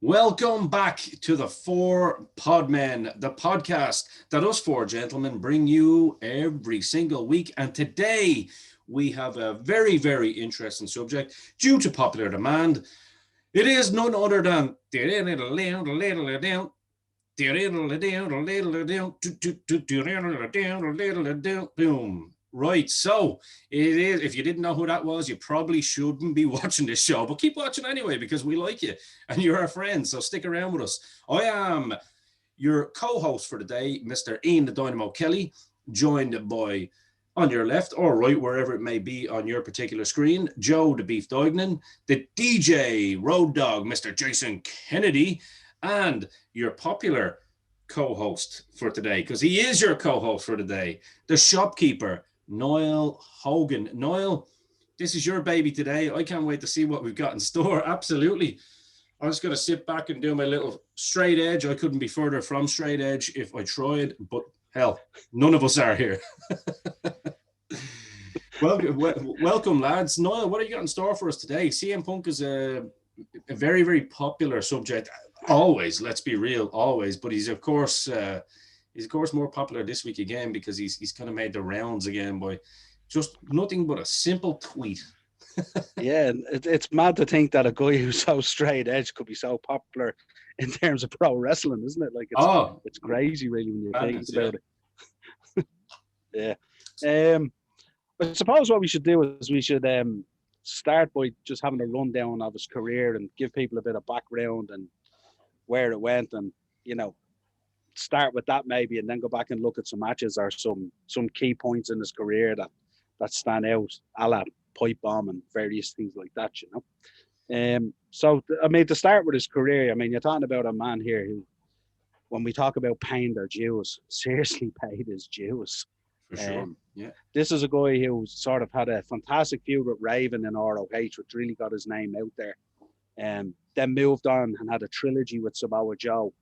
Welcome back to the Four Podmen, the podcast that us four gentlemen bring you every single week. And today we have a very, very interesting subject due to popular demand. It is none other than boom. Right, so it is. If you didn't know who that was, you probably shouldn't be watching this show, but keep watching anyway because we like you and you're our friends. So stick around with us. I am your co-host for the day, Mr. Ian the Dynamo Kelly, joined by on your left or right, wherever it may be on your particular screen, Joe the Beef Duignan, the DJ Road Dog, Mr. Jason Kennedy, and your popular co-host for today, because he is your co-host for today, the shopkeeper, Niall Hogan. Niall, this is your baby today. I can't wait to see what we've got in store. Absolutely. I'm just going to sit back and do my little straight edge. I couldn't be further from straight edge if I tried, but hell, none of us are here. Welcome, lads. Niall, what have you got in store for us today? CM Punk is a very, very popular subject. Always, let's be real, always. But he's of course more popular this week again because he's kind of made the rounds again by just nothing but a simple tweet. Yeah, it's mad to think that a guy who's so straight edge could be so popular in terms of pro wrestling, isn't it? Like it's crazy, really, when you think about it. Yeah. I suppose what we should do is we should start by just having a rundown of his career and give people a bit of background and where it went, and start with that maybe, and then go back and look at some matches or some key points in his career that stand out, a la pipe bomb and various things like that. So I mean, to start with his career, I mean, you're talking about a man here who, when we talk about paying their dues, seriously paid his dues. For sure. Yeah. This is a guy who sort of had a fantastic feud with Raven in ROH, which really got his name out there. Then moved on and had a trilogy with Samoa Joe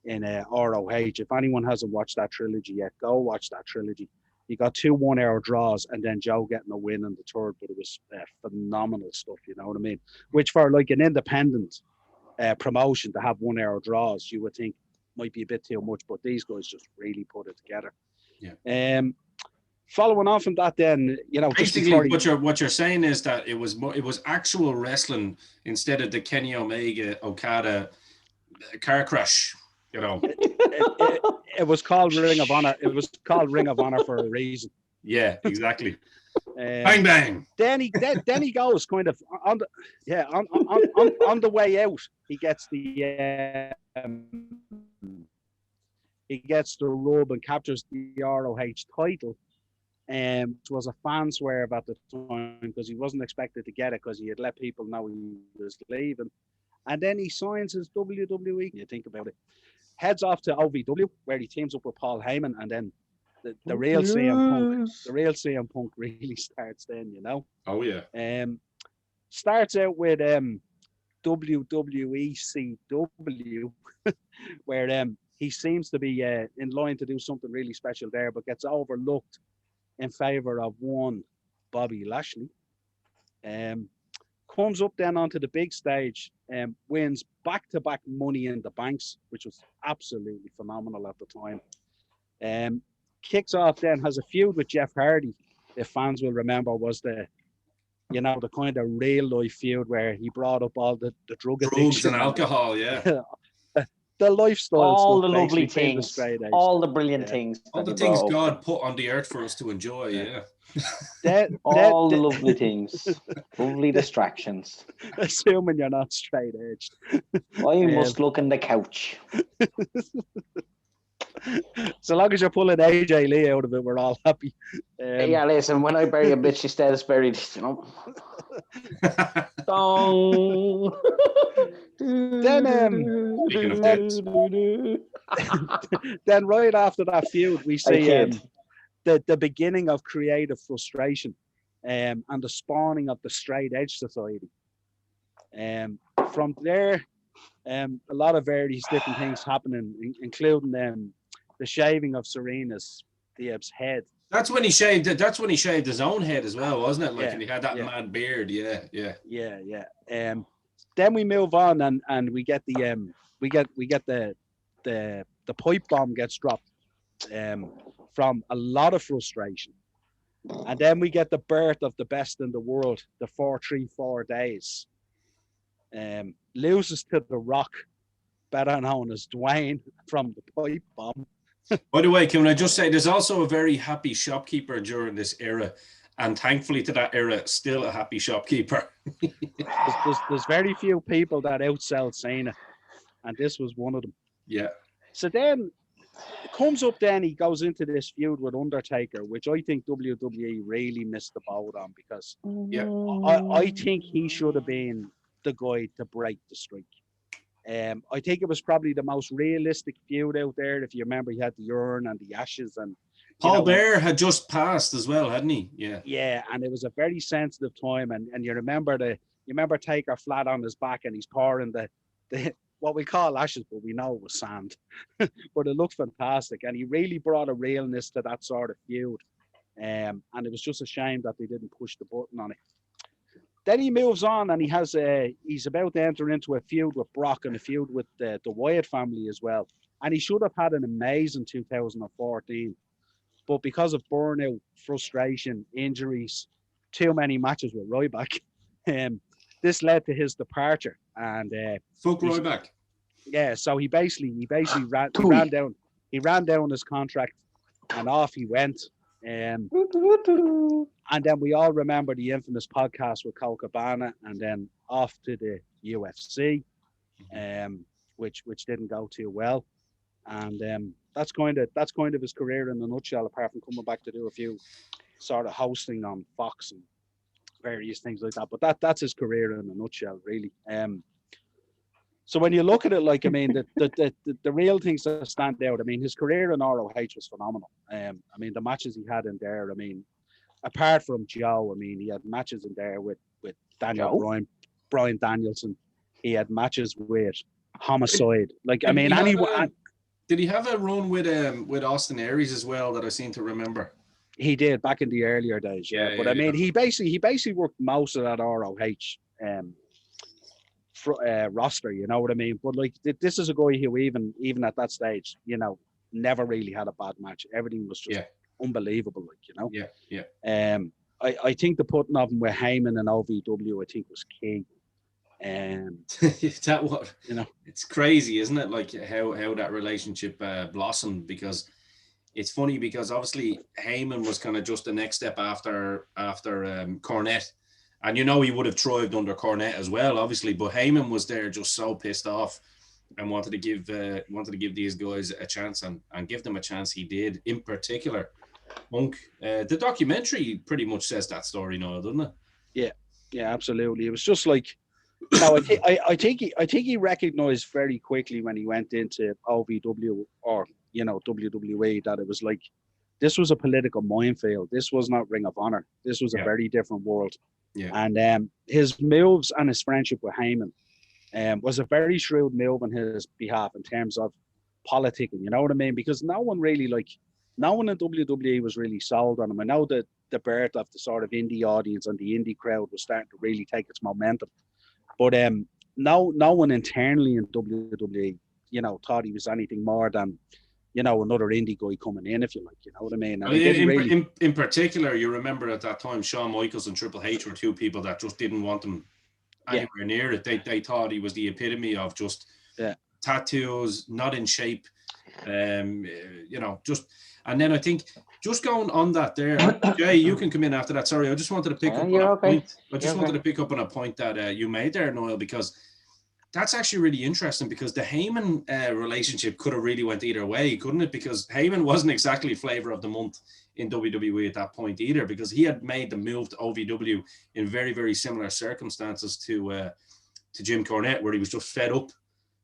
in ROH. If anyone hasn't watched that trilogy yet, go watch that trilogy. You got 2 1-hour draws and then Joe getting a win in the third, but it was phenomenal stuff, you know what I mean? Which for like an independent promotion to have 1-hour draws, you would think might be a bit too much, but these guys just really put it together. Yeah. Following on from that, then basically what you're saying is that it was actual wrestling instead of the Kenny Omega Okada car crash. It was called Ring of Honor. It was called Ring of Honor for a reason. Yeah, exactly. Bang bang. Then he goes kind of on the way out. He gets the rub and captures the ROH title. Which was a fan swerve at the time because he wasn't expected to get it because he had let people know he was leaving. And then he signs his WWE. You think about it. Heads off to OVW where he teams up with Paul Heyman, and then the real CM Punk really starts then, Oh yeah. Starts out with WWE CW where he seems to be in line to do something really special there, but gets overlooked in favor of one Bobby Lashley. Comes up then onto the big stage, wins back-to-back Money in the Banks, which was absolutely phenomenal at the time. Kicks off then, has a feud with Jeff Hardy, if fans will remember, was the kind of real-life feud where he brought up all the drugs and alcohol, yeah. The lifestyle, all stuff, the lovely things, all the brilliant things, all the things God put on the earth for us to enjoy. All the lovely things, lovely distractions. Assuming you're not straight edged. I must look in the couch. So long as you're pulling AJ Lee out of it, we're all happy. Yeah, listen, when I bury a bitch, she stays buried, Dong. Then right after that feud, we see the beginning of creative frustration and the spawning of the Straight Edge Society. From there, a lot of various different things happening, including the shaving of Serena's Diab's head. That's when he shaved his own head as well, wasn't it? Like, and he had that mad beard. Yeah. then we move on and we get the the pipe bomb gets dropped from a lot of frustration. And then we get the birth of the best in the world, the 4-3-4 days. Loses to The Rock, better known as Dwayne from the pipe bomb. By the way, can I just say, there's also a very happy shopkeeper during this era. And thankfully to that era, still a happy shopkeeper. there's very few people that outsell Cena. And this was one of them. Yeah. So then it comes up, then he goes into this feud with Undertaker, which I think WWE really missed the boat on, because I think he should have been the guy to break the streak. I think it was probably the most realistic feud out there. If you remember, he had the urn and the ashes, and Paul Bear had just passed as well, hadn't he? Yeah. Yeah, and it was a very sensitive time, and you remember Taker flat on his back, and he's pouring the what we call ashes, but we know it was sand. But it looked fantastic, and he really brought a realness to that sort of feud. And it was just a shame that they didn't push the button on it. Then he moves on, and he's about to enter into a feud with Brock and a feud with the Wyatt family as well. And he should have had an amazing 2014. But because of burnout, frustration, injuries, too many matches with Ryback, this led to his departure. And fuck Ryback. Yeah, so he basically ran down his contract, and off he went. And then we all remember the infamous podcast with Cole Cabana, and then off to the UFC, which didn't go too well. And that's kind of his career in a nutshell, apart from coming back to do a few sort of hosting on Fox and various things like that. But that's his career in a nutshell, really. So when you look at it, like, I mean, the real things that stand out, I mean, his career in ROH was phenomenal. I mean, the matches he had in there, I mean, apart from Joe, I mean, he had matches in there with Daniel Bryan Danielson. He had matches with Homicide. Like, I mean, anyone. Did he have a run with Austin Aries as well that I seem to remember? He did back in the earlier days, yeah. But I mean, he basically worked most of that ROH roster, you know what I mean? But like, this is a guy who even at that stage, you know, never really had a bad match. Everything was just unbelievable, like, you know. Yeah. I think the putting of him with Heyman and OVW, I think, was key. That what, you know, it's crazy, isn't it? Like how that relationship blossomed, because it's funny because obviously Heyman was kind of just the next step after Cornette, and you know he would have thrived under Cornette as well, obviously, but Heyman was there just so pissed off and wanted to give these guys a chance, and give them a chance. He did, in particular Monk. The documentary pretty much says that story now, doesn't it? Yeah, absolutely. It was just like, no, I think he recognized very quickly when he went into OVW or, you know, WWE, that it was like, this was a political minefield. This was not Ring of Honor. This was a very different world. Yeah. And his moves and his friendship with Heyman was a very shrewd move on his behalf in terms of politicking. You know what I mean? Because no one in WWE was really sold on him. I know that the birth of the sort of indie audience and the indie crowd was starting to really take its momentum. But no one internally in WWE, you know, thought he was anything more than, you know, another indie guy coming in, if you like, you know what I mean? And in particular, you remember at that time, Shawn Michaels and Triple H were two people that just didn't want him anywhere near it. They thought he was the epitome of just tattoos, not in shape, you know, just. And then I think, just going on that there, Jay, you can come in after that. Sorry, I just wanted to pick up on a point. I just wanted to pick up on a point that you made there, Noel, because that's actually really interesting, because the Heyman relationship could have really went either way, couldn't it? Because Heyman wasn't exactly flavor of the month in WWE at that point either, because he had made the move to OVW in very, very similar circumstances to Jim Cornette, where he was just fed up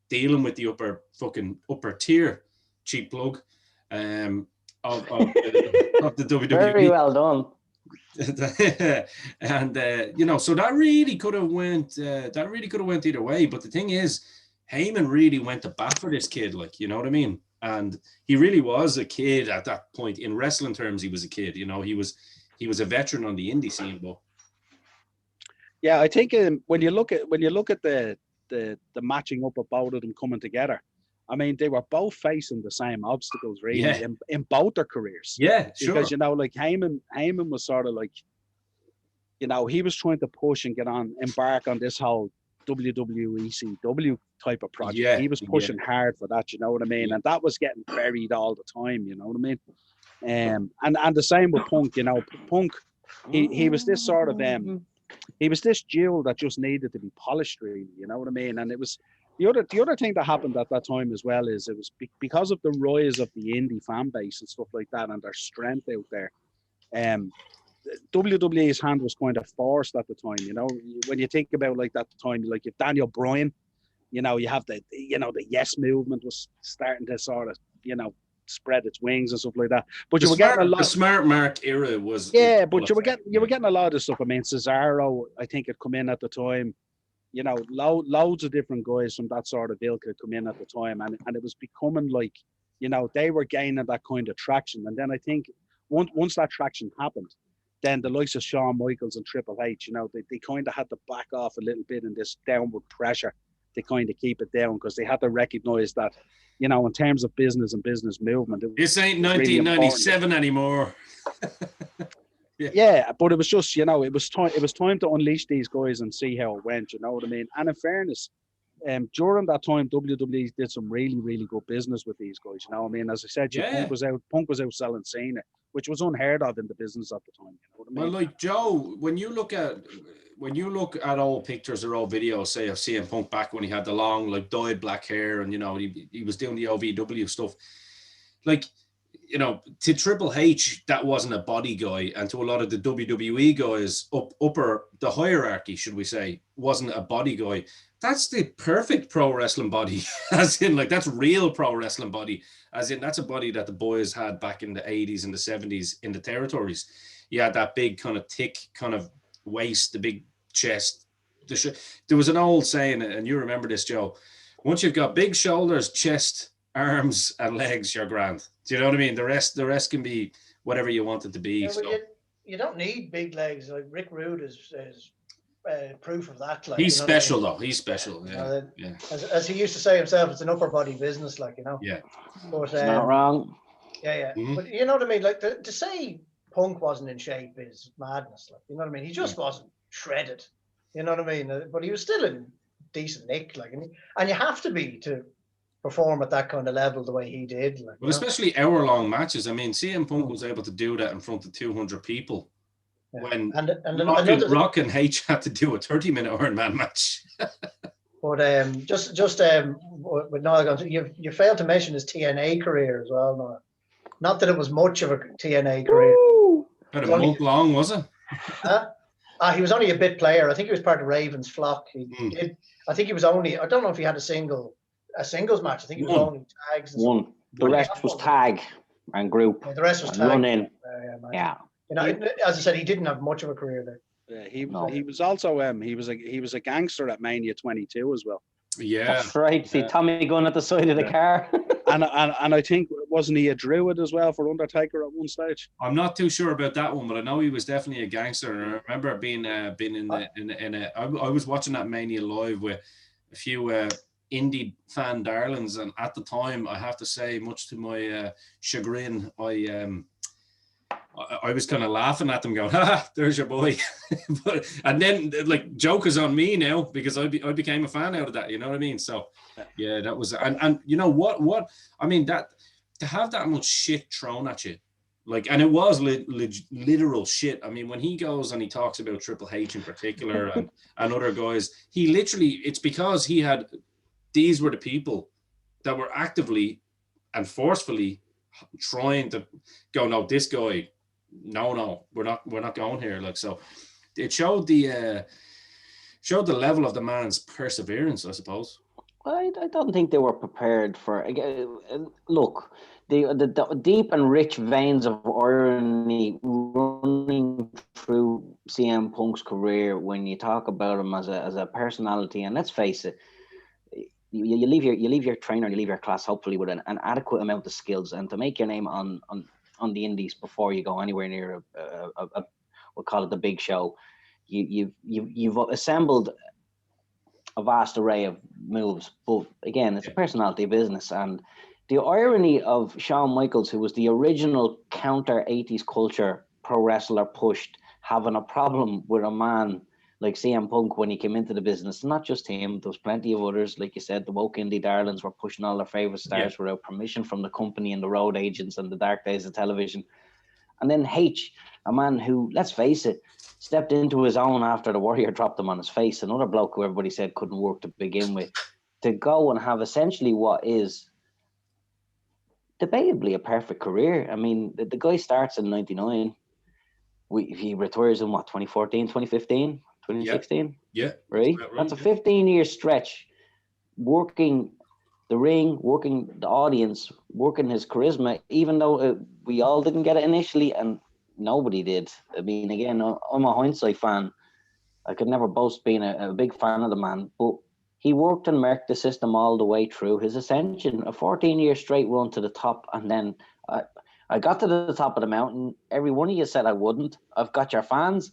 dealing with the upper tier, cheap plug, of the WWE. Very well done. And you know, so that really could have went either way. But the thing is, Heyman really went to bat for this kid, like, you know what I mean? And he really was a kid at that point. In wrestling terms, he was a kid. You know, he was a veteran on the indie scene, but Yeah, I think when you look at the matching up of both of them coming together, I mean, they were both facing the same obstacles really in both their careers. Yeah, sure. Because like Heyman was sort of like, he was trying to push and embark on this whole WWECW type of project. Yeah, he was pushing hard for that, you know what I mean? And that was getting buried all the time, you know what I mean? And the same with Punk, Punk, he was this sort of he was this jewel that just needed to be polished, really, you know what I mean? And it was the other thing that happened at that time as well is it was because of the rise of the indie fan base and stuff like that and their strength out there. WWE's hand was kind of forced at the time, when you think about like at the time, like if Daniel Bryan, you have the yes movement was starting to sort of, spread its wings and stuff like that. But you were getting a lot. The Smart Mark era was. Yeah, but you were getting a lot of stuff. I mean, Cesaro, I think, had come in at the time. Loads of different guys from that sort of ilk had come in at the time, and it was becoming like, they were gaining that kind of traction. And then I think once that traction happened, then the likes of Shawn Michaels and Triple H, they kind of had to back off a little bit in this downward pressure to kind of keep it down because they had to recognize that, in terms of business and business movement. This ain't 1997 anymore. Yeah, but it was just, it was time to unleash these guys and see how it went, you know what I mean? And in fairness, during that time, WWE did some really, really good business with these guys, you know what I mean? As I said, Punk was out selling Cena, which was unheard of in the business at the time, you know what I mean? Well, like Joe, when you look at old pictures or old videos, say of CM Punk back when he had the long, like dyed black hair and he was doing the OVW stuff, like, to Triple H, that wasn't a body guy, and to a lot of the WWE guys upper the hierarchy, should we say, wasn't a body guy. That's the perfect pro wrestling body, as in, like, that's real pro wrestling body, as in that's a body that the boys had back in the 80s and the 70s in the territories. You had that big kind of thick kind of waist, the big chest. There was an old saying, and you remember this, Joe, once you've got big shoulders, chest, arms and legs, you're grand. Do you know what I mean? The rest can be whatever you want it to be. Yeah, so. You don't need big legs. Like Rick Rude is proof of that. Like, he's special, though. He's special. Yeah. As he used to say himself, it's an upper body business. Like, Yeah. But not wrong. Yeah. Mm-hmm. But you know what I mean? Like to say Punk wasn't in shape is madness. Like, you know what I mean? He just wasn't shredded. You know what I mean? But he was still in decent nick. Like, and you have to be to perform at that kind of level the way he did. Like, well, especially hour-long matches. I mean, CM Punk was able to do that in front of 200 people when Rock and H had to do a 30-minute Iron Man match. But just with Noah, you failed to mention his TNA career as well, Noah. Not that it was much of a TNA career. About a month long, was it? He was only a bit player. I think he was part of Raven's flock. I think he was only. I don't know if he had a singles match. I think he was only tags. One. The rest was tag and group. Yeah, the rest was tag. Run in. Yeah. As I said, he didn't have much of a career there. Yeah, he was also he was a gangster at Mania 22 as well. Yeah, that's right. See Tommy Gunn at the side of the car. and I think, wasn't he a druid as well for Undertaker at one stage? I'm not too sure about that one, but I know he was definitely a gangster. And I remember being I was watching that Mania live with a few indie fan darlings, and at the time, I have to say, much to my chagrin, I was kind of laughing at them, going, "Ha, there's your boy." And then, like, joke is on me now because I became a fan out of that. You know what I mean? So, yeah, that was, and you know what I mean, that to have that much shit thrown at you, like, and it was literal shit. I mean, when he goes and he talks about Triple H in particular and other guys, he literally, it's because these were the people that were actively and forcefully trying to go, no, this guy, no, we're not going here. Like, so it showed the level of the man's perseverance, I suppose. Well, I don't think they were prepared for. Look, the deep and rich veins of irony running through CM Punk's career when you talk about him as a personality, and let's face it, you leave your trainer, you leave your class hopefully with an adequate amount of skills, and to make your name on the indies before you go anywhere near we'll call it the big show, you've assembled a vast array of moves, but again, it's a personality business. And the irony of Shawn Michaels, who was the original counter 80s culture pro wrestler, pushed, having a problem with a man like CM Punk when he came into the business. Not just him, there was plenty of others. Like you said, the woke indie darlings were pushing all their favorite stars without permission from the company and the road agents and the dark days of television. And then H, a man who, let's face it, stepped into his own after the Warrior dropped him on his face. Another bloke who everybody said couldn't work to begin with. To go and have essentially what is debatably a perfect career. I mean, the guy starts in 99. He retires in what, 2014, 2015, 2016? Yeah. Right? That's a 15-year stretch working the ring, working the audience, working his charisma, even though we all didn't get it initially and nobody did. I mean, again, I'm a hindsight fan. I could never boast being a big fan of the man, but he worked and merked the system all the way through his ascension, a 14-year straight run to the top. And then I got to the top of the mountain. Every one of you said I wouldn't. I've got your fans.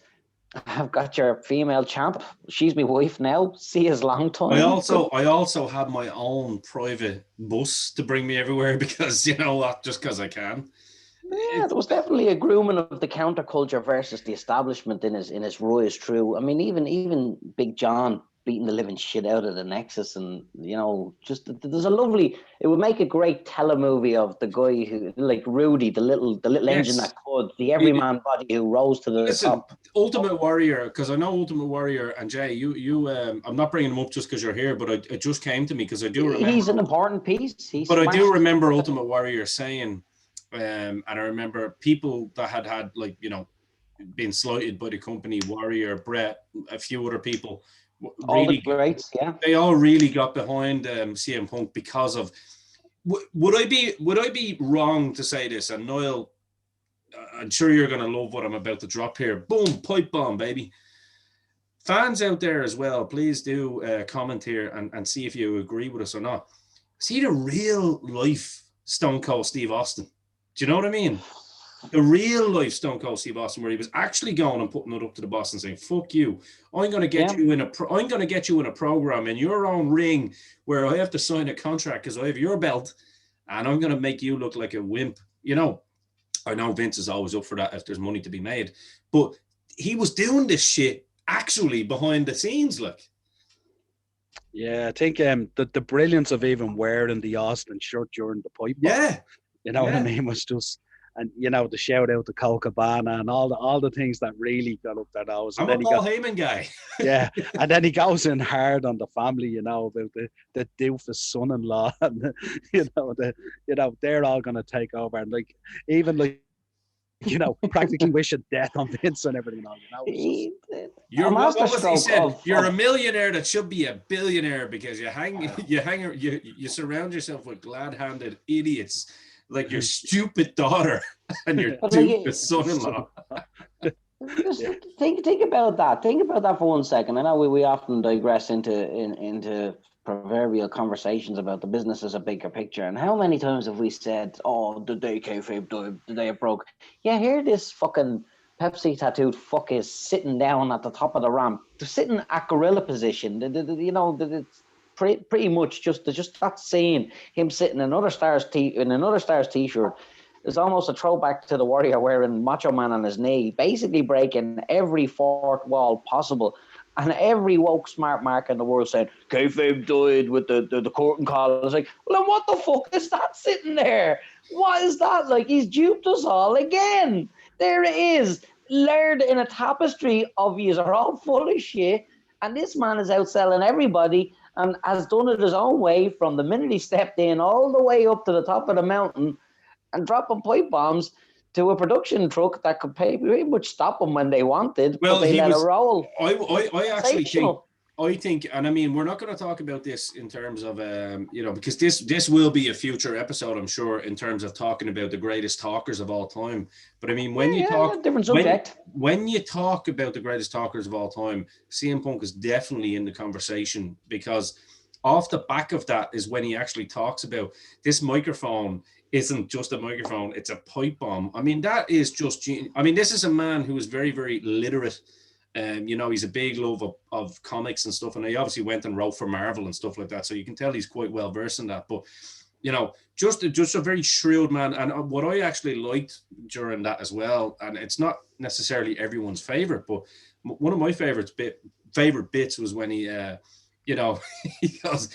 I've got your female champ. She's my wife now. See you long time. I also have my own private bus to bring me everywhere because, you know what, just because I can. Yeah, there was definitely a grooming of the counterculture versus the establishment in his rise through. I mean, even Big John beating the living shit out of the Nexus, and you know, just there's a lovely. It would make a great telemovie of the guy who, like Rudy, the little engine that could, the everyman body who rose to the top. Ultimate Warrior, because I know Ultimate Warrior, and Jay, you I'm not bringing him up just because you're here, but it just came to me because I do remember he's an important piece. I do remember Ultimate Warrior saying. And I remember people that had like, you know, been slighted by the company, Warrior, Brett, a few other people. All the greats, yeah. They all really got behind CM Punk because of. Would I be wrong to say this? And Niall, I'm sure you're going to love what I'm about to drop here. Boom, pipe bomb, baby. Fans out there as well, please do comment here and see if you agree with us or not. See the real life Stone Cold Steve Austin. Do you know what I mean? The real life Stone Cold Steve Austin, where he was actually going and putting it up to the boss and saying, "Fuck you! I'm going to get you in I'm going to get you in a program in your own ring where I have to sign a contract because I have your belt, and I'm going to make you look like a wimp." You know, I know Vince is always up for that if there's money to be made, but he was doing this shit actually behind the scenes, like. Yeah, I think the brilliance of even wearing the Austin shirt during the pipe bomb. Yeah. You know what I mean? Was just, and you know, the shout out to Cole Cabana and all the things that really got up their nose. I'm a Paul Heyman guy. Yeah, and then he goes in hard on the family, you know, about the doofus son-in-law, and you know they're all gonna take over, and like even like. You know, practically wishing death on Vince and everything. You know, you're what was he said? You're a millionaire that should be a billionaire because you surround yourself with glad-handed idiots like your stupid daughter and your stupid son-in-law. Think about that. Think about that for 1 second. I know we often digress into proverbial conversations about the business as a bigger picture, and how many times have we said, "Oh, the day kayfabe died, the day it broke." Yeah, here this fucking Pepsi tattooed fuck is sitting down at the top of the ramp. They're sitting at gorilla position. You know, it's pretty much just that scene. Him sitting in another Stars t-shirt. It's almost a throwback to the Warrior wearing Macho Man on his knee, basically breaking every fourth wall possible. And every woke smart mark in the world said, kayfabe died with the curtain call. I was like, well, then what the fuck is that sitting there? What is that? Like, he's duped us all again. There it is, layered in a tapestry of yous are all full of shit. And this man is outselling everybody and has done it his own way from the minute he stepped in all the way up to the top of the mountain and dropping pipe bombs to a production truck that could pretty much stop them when they wanted, but they let it roll. I actually think, and I mean, we're not going to talk about this in terms of, you know, because this will be a future episode, I'm sure, in terms of talking about the greatest talkers of all time. But I mean, when you talk, different subject. When you talk about the greatest talkers of all time, CM Punk is definitely in the conversation, because off the back of that is when he actually talks about this microphone isn't just a microphone, it's a pipe bomb. I mean, that is just, I mean, this is a man who is very, very literate You know, he's a big love of comics and stuff, and he obviously went and wrote for Marvel and stuff like that. So you can tell he's quite well versed in that. But you know, just a very shrewd man. And what I actually liked during that as well, and it's not necessarily everyone's favorite, but one of my favorite bits was when he, you know, he goes,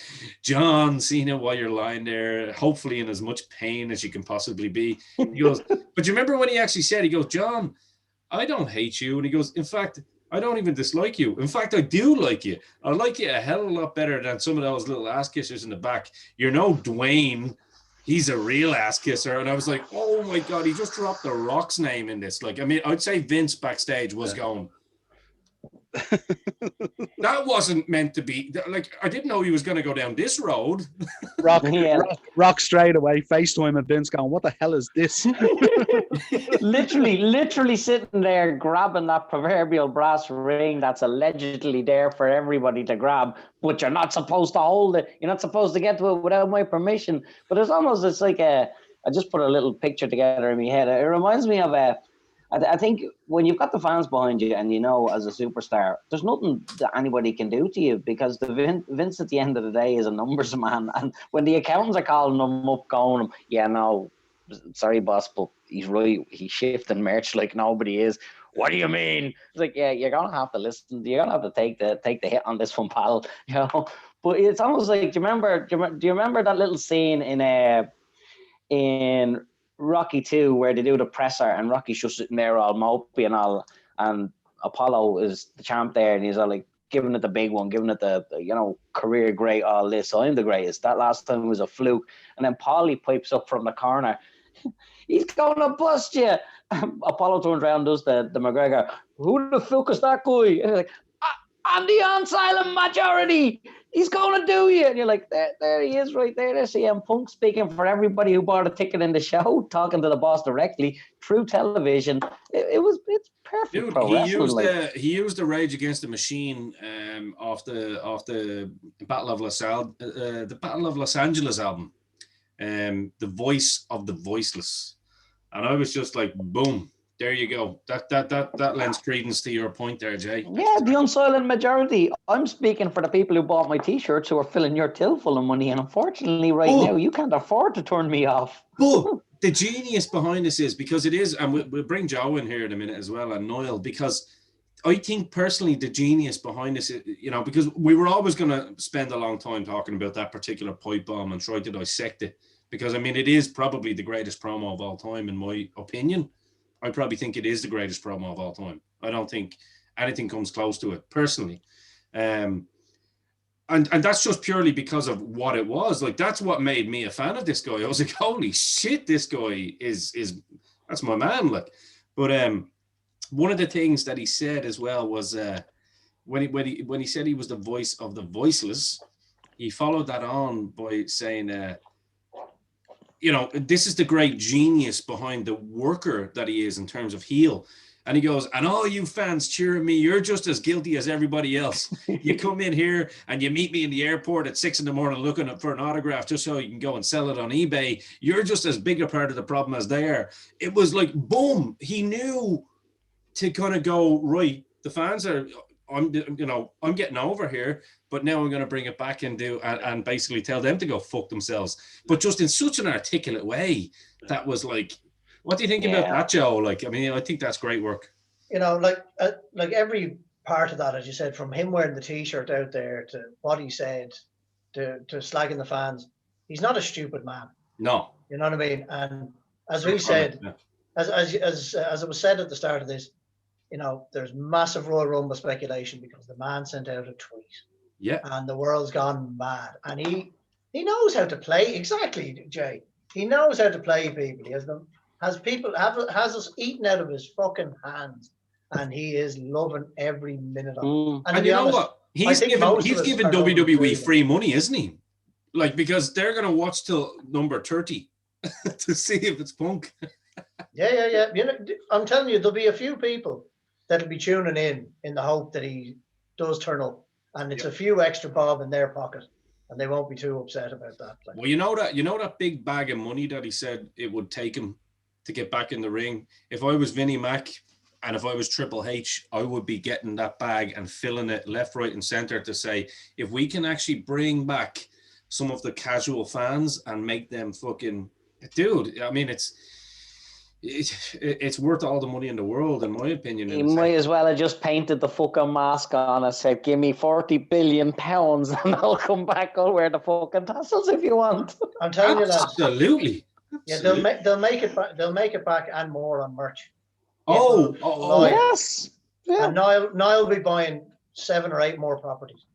John Cena, while you're lying there, hopefully in as much pain as you can possibly be. He goes, but you remember when he actually said, he goes, John, I don't hate you. And he goes, in fact, I don't even dislike you. In fact, I do like you. I like you a hell of a lot better than some of those little ass kissers in the back. You're no Dwayne. He's a real ass kisser. And I was like, oh my God, he just dropped The Rock's name in this. Like, I mean, I'd say Vince backstage was going, that wasn't meant to be. Like, I didn't know he was going to go down this road. Rock straight away, FaceTime and Vince going, what the hell is this? literally sitting there grabbing that proverbial brass ring that's allegedly there for everybody to grab, but you're not supposed to hold it. You're not supposed to get to it without my permission. But it's like I just put a little picture together in my head. It reminds me of I think when you've got the fans behind you and you know as a superstar, there's nothing that anybody can do to you because the Vince at the end of the day is a numbers man. And when the accountants are calling him up, going, yeah, no, sorry, boss, but he's right. He's shifting merch like nobody is. What do you mean? It's like, yeah, you're going to have to listen. You're going to have to take the hit on this one, pal. You know? But it's almost like, do you remember that little scene in Rocky 2 where they do the presser and Rocky's just sitting there all mopey and all, and Apollo is the champ there and he's all like giving it the big one, giving it the you know, career great, all this, I'm the greatest, that last time was a fluke. And then Paulie pipes up from the corner, he's going to bust you. Apollo turns around, does the McGregor, who the fuck is that guy? And he's like, I'm the on-silent majority. He's going to do you. And you're like, there he is right there. There's CM Punk speaking for everybody who bought a ticket in the show, talking to the boss directly through television. It's perfect. Dude, pro wrestling. He used the Rage Against the Machine off the Battle of Los Angeles album, the voice of the voiceless. And I was just like, boom. There you go. That lends credence to your point there, Jay. Yeah, the unsilent majority. I'm speaking for the people who bought my T-shirts who are filling your till full of money, and unfortunately, now you can't afford to turn me off. But the genius behind this is because it is, and we'll bring Joe in here in a minute as well, and Niall, because I think personally the genius behind this, you know, because we were always going to spend a long time talking about that particular pipe bomb and try to dissect it, because I mean it is probably the greatest promo of all time in my opinion. I probably think it is the greatest promo of all time. I don't think anything comes close to it personally. And that's just purely because of what it was. Like, that's what made me a fan of this guy. I was like, holy shit, this guy is that's my man. Like, but one of the things that he said as well was when he said he was the voice of the voiceless, he followed that on by saying you know, this is the great genius behind the worker that he is in terms of heel. And he goes, and all you fans cheering me, you're just as guilty as everybody else. You come in here and you meet me in the airport at 6 a.m. looking for an autograph just so you can go and sell it on eBay. You're just as big a part of the problem as they are. It was like, boom, he knew to kind of go, right, the fans are, I'm getting over here, but now I'm going to bring it back and basically tell them to go fuck themselves. But just in such an articulate way, that was like, what do you think about that, Joe? Like, I mean, I think that's great work. You know, like every part of that, as you said, from him wearing the T-shirt out there to what he said to slagging the fans, he's not a stupid man. No. You know what I mean? And as we said, as it was said at the start of this, you know, there's massive Royal Rumble speculation because the man sent out a tweet. Yeah. And the world's gone mad. And he knows how to play. Exactly, Jay. He knows how to play people. He has us eaten out of his fucking hands. And he is loving every minute of it. And you know what? He's giving WWE free money, isn't he? Like, because they're going to watch till number 30 to see if it's Punk. Yeah. You know, I'm telling you, there'll be a few people that'll be tuning in the hope that he does turn up, and it's a few extra bob in their pocket, and they won't be too upset about that. Like, well, you know that big bag of money that he said it would take him to get back in the ring. If I was Vinnie Mac, And if I was Triple H, I would be getting that bag and filling it left, right, and center to say, if we can actually bring back some of the casual fans and make them fucking, dude, I mean, it's worth all the money in the world, in my opinion. He might as well have just painted the fucking mask on and said, give me 40 billion pounds and I'll come back. I'll wear the fucking tassels if you want. I'm telling you, lads. Absolutely. Yeah, they'll make it back. They'll make it back and more on merch. Oh, yes. Yeah. And Niall will be buying 7 or 8 more properties.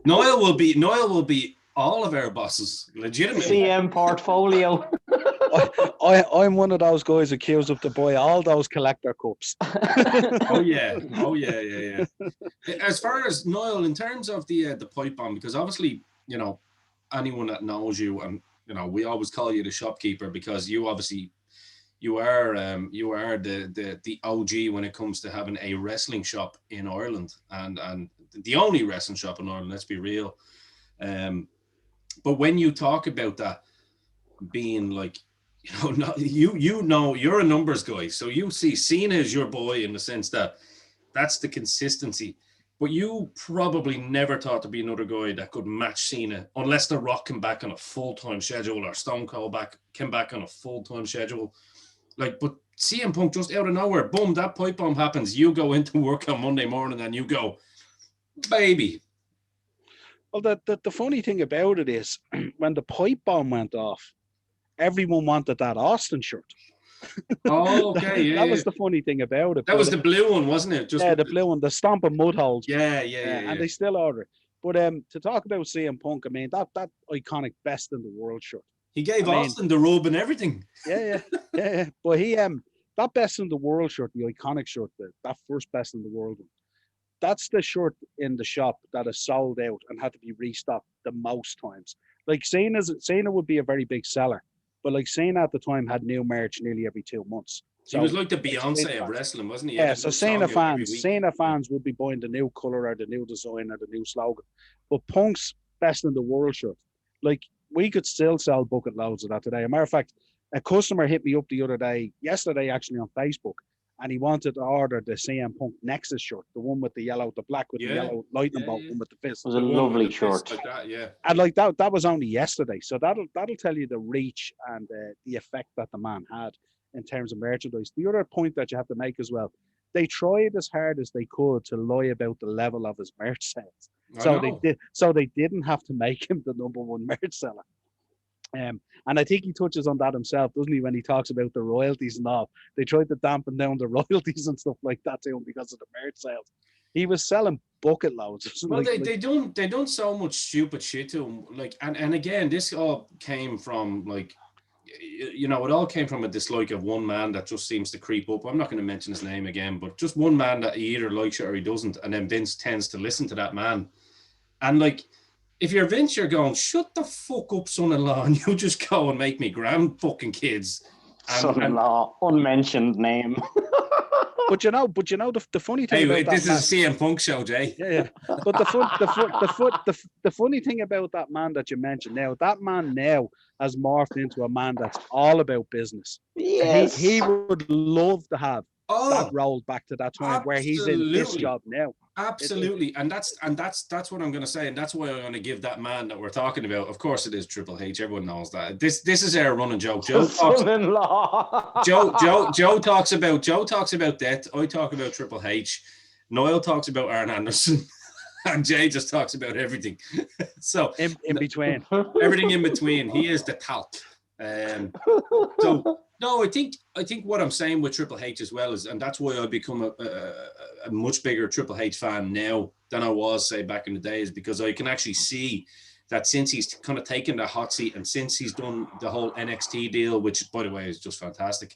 Niall will be all of our bosses, legitimately. CM portfolio. I'm one of those guys who queues up to buy all those collector cups. Oh yeah. As far as Niall, in terms of the pipe bomb, because obviously, you know, anyone that knows you, and you know, we always call you the shopkeeper because you obviously you are the OG when it comes to having a wrestling shop in Ireland, and the only wrestling shop in Ireland. Let's be real. But when you talk about that being like, you know, you're a numbers guy, so you see Cena is your boy in the sense that that's the consistency. But you probably never thought to be another guy that could match Cena unless The Rock came back on a full-time schedule or Stone Cold came back on a full-time schedule. Like, but CM Punk just out of nowhere, boom, that pipe bomb happens. You go into work on Monday morning and you go, baby. Well, the funny thing about it is when the pipe bomb went off, everyone wanted that Austin shirt. Oh, okay. That was the funny thing about it. That was the blue one, wasn't it? Just the blue one, the stomping mud holes. Yeah. And they still order it. But to talk about CM Punk, I mean, that iconic best in the world shirt. He gave Austin the robe and everything. Yeah. But he that best in the world shirt, the iconic shirt, that first best in the world one, that's the shirt in the shop that is sold out and had to be restocked the most times. Like Cena would be a very big seller, but like Cena at the time had new merch nearly every 2 months. So he was like the Beyonce of wrestling, wasn't he? Yeah, so Cena fans would be buying the new color or the new design or the new slogan. But Punk's best in the world shirt, like we could still sell bucket loads of that today. As a matter of fact, a customer hit me up yesterday actually on Facebook, and he wanted to order the CM Punk Nexus shirt, the one with the black with the yellow lightning bolt one with the fist. It was a lovely shirt. Like that, yeah. And like that was only yesterday. So that'll tell you the reach and the effect that the man had in terms of merchandise. The other point that you have to make as well, they tried as hard as they could to lie about the level of his merch sales. So they didn't have to make him the #1 merch seller. And I think he touches on that himself, doesn't he, when he talks about the royalties and all. They tried to dampen down the royalties and stuff like that to him because of the merch sales. He was selling bucket loads. Well, they done so much stupid shit to him. Like, and again, this all came from like, you know, it all came from a dislike of one man that just seems to creep up. I'm not going to mention his name again, but just one man that he either likes it or he doesn't, and then Vince tends to listen to that man. And like, if you're Vince, you're going, shut the fuck up, son-in-law, and you just go and make me grand fucking kids. Son-in-law, unmentioned name. But you know, the funny thing. Hey, this is a CM Punk show, Jay. Yeah. But the funny thing about that man that you mentioned now, that man now has morphed into a man that's all about business. Yes. He would love to have that role back to that time where he's in this job now. Absolutely, and that's what I'm going to say, and that's why I'm going to give that man that we're talking about. Of course, it is Triple H. Everyone knows that. This is our running joke. Joe talks about death. I talk about Triple H. Niall talks about Arn Anderson, and Jay just talks about everything. So in between, everything in between. He is the talk. So no, I think what I'm saying with Triple H as well is, and that's why I've become a much bigger Triple H fan now than I was, say, back in the days, because I can actually see that since he's kind of taken the hot seat and since he's done the whole NXT deal, which by the way is just fantastic,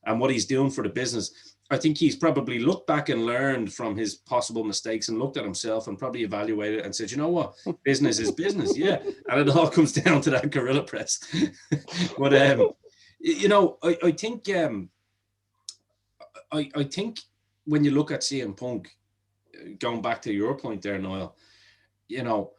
and what he's doing for the business, I think he's probably looked back and learned from his possible mistakes and looked at himself and probably evaluated and said, you know what, business is business, yeah. And it all comes down to that gorilla press. But you know, I think when you look at CM Punk, going back to your point there, Niall, you know,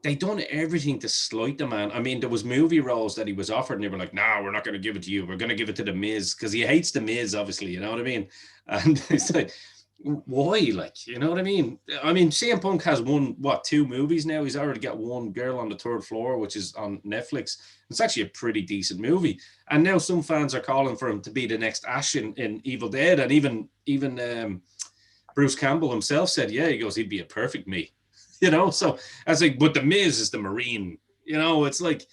they done everything to slight the man. I mean, there was movie roles that he was offered, and they were like, "No, we're not going to give it to you. We're going to give it to the Miz," because he hates the Miz, obviously. You know what I mean? And it's like, why? Like, you know what I mean? I mean, CM Punk has won 2 movies now. He's already got One Girl on the Third Floor, which is on Netflix. It's actually a pretty decent movie. And now some fans are calling for him to be the next Ash in Evil Dead, and even Bruce Campbell himself said, "Yeah," he goes, "He'd be a perfect me." You know, so I was like, but the Miz is the Marine. You know, it's like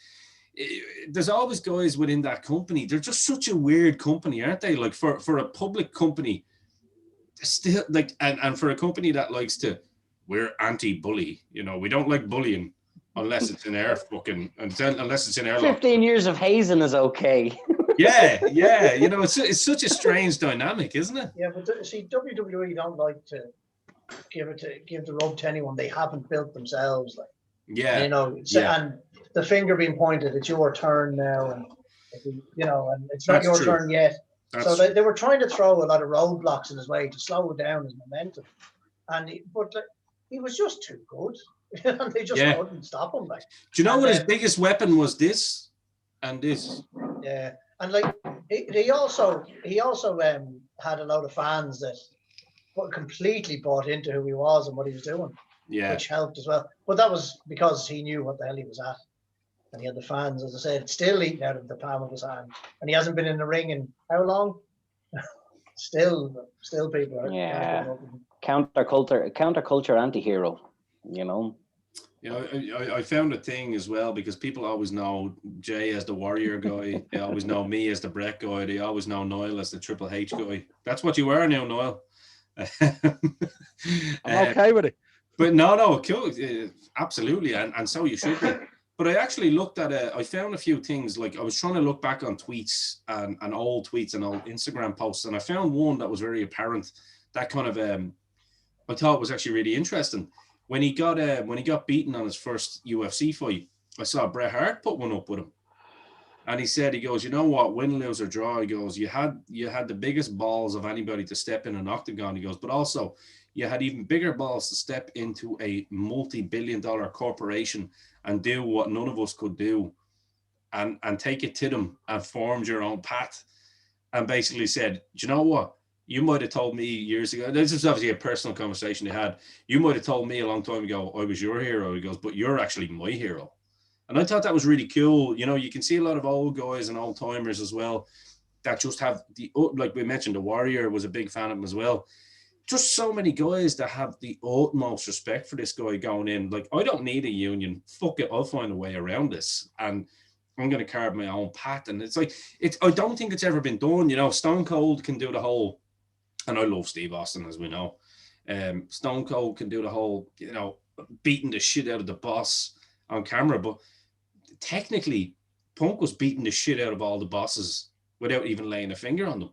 there's always guys within that company. They're just such a weird company, aren't they? Like for a public company, still like, and for a company that likes to, we're anti-bully. You know, we don't like bullying unless it's in our fucking, unless it's in our 15 years of hazing is okay. Yeah. You know, it's such a strange dynamic, isn't it? Yeah, but see, WWE don't like to give the rub to anyone they haven't built themselves. Like, Yeah, you know, and the finger being pointed, it's your turn now, and you know, and it's not your turn yet. So they were trying to throw a lot of roadblocks in his way to slow down his momentum, but he was just too good, and they just couldn't stop him. Like, do you know what his biggest weapon was? This and this. Yeah, and like he also had a lot of fans that completely bought into who he was and what he was doing, which helped as well. But that was because he knew what the hell he was at, and he had the fans, as I said, still eating out of the palm of his hand, and he hasn't been in the ring in how long? still people are counterculture anti-hero, you know. You know, I found a thing as well, because people always know Jay as the Warrior guy. They always know me as the Brett guy. They always know Niall as the Triple H guy. That's what you are now, Niall. I'm okay with it. But no, cool. Absolutely. And so you should be. But I actually looked at I found a few things. Like, I was trying to look back on tweets and old tweets and old Instagram posts, and I found one that was very apparent that kind of I thought was actually really interesting. When he got beaten on his first UFC fight, I saw Bret Hart put one up with him. And he said, he goes, "You know what, win, lose or draw," he goes, you had the biggest balls of anybody to step in an octagon. He goes, "But also you had even bigger balls to step into a multi-billion-dollar corporation and do what none of us could do, and take it to them, and formed your own path." And basically said, "Do you know what? You might have told me years ago," this is obviously a personal conversation they had, "you might have told me a long time ago I was your hero." He goes, "But you're actually my hero." And I thought that was really cool. You know, you can see a lot of old guys and old timers as well that just have like we mentioned, the Warrior was a big fan of him as well. Just so many guys that have the utmost respect for this guy going in. Like, I don't need a union. Fuck it, I'll find a way around this, and I'm going to carve my own path. And it's like, I don't think it's ever been done. You know, Stone Cold can do the whole, and I love Steve Austin, as we know. Stone Cold can do the whole, you know, beating the shit out of the boss on camera, but technically Punk was beating the shit out of all the bosses without even laying a finger on them.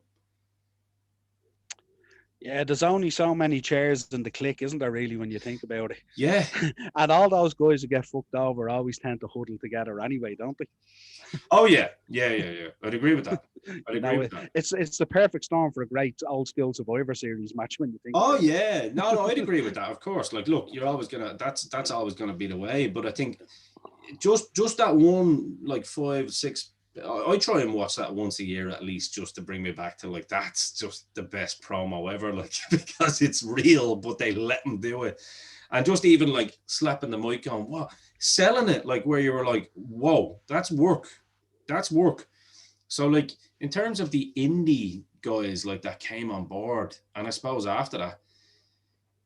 Yeah, there's only so many chairs in the clique, isn't there, really, when you think about it? Yeah. And all those guys who get fucked over always tend to huddle together anyway, don't they? Oh, yeah. I'd agree with that. It's the perfect storm for a great old school Survivor Series match when you think. Oh, yeah. No, I'd agree with that, of course. Like, look, you're always going to, that's always going to be the way. But I think just that one, like 5, 6, I try and watch that once a year at least, just to bring me back to, like, that's just the best promo ever, like, because it's real, but they let them do it. And just even like slapping the mic on, what, selling it, like, where you were like, whoa, that's work. So, like, in terms of the indie guys, like, that came on board, and I suppose after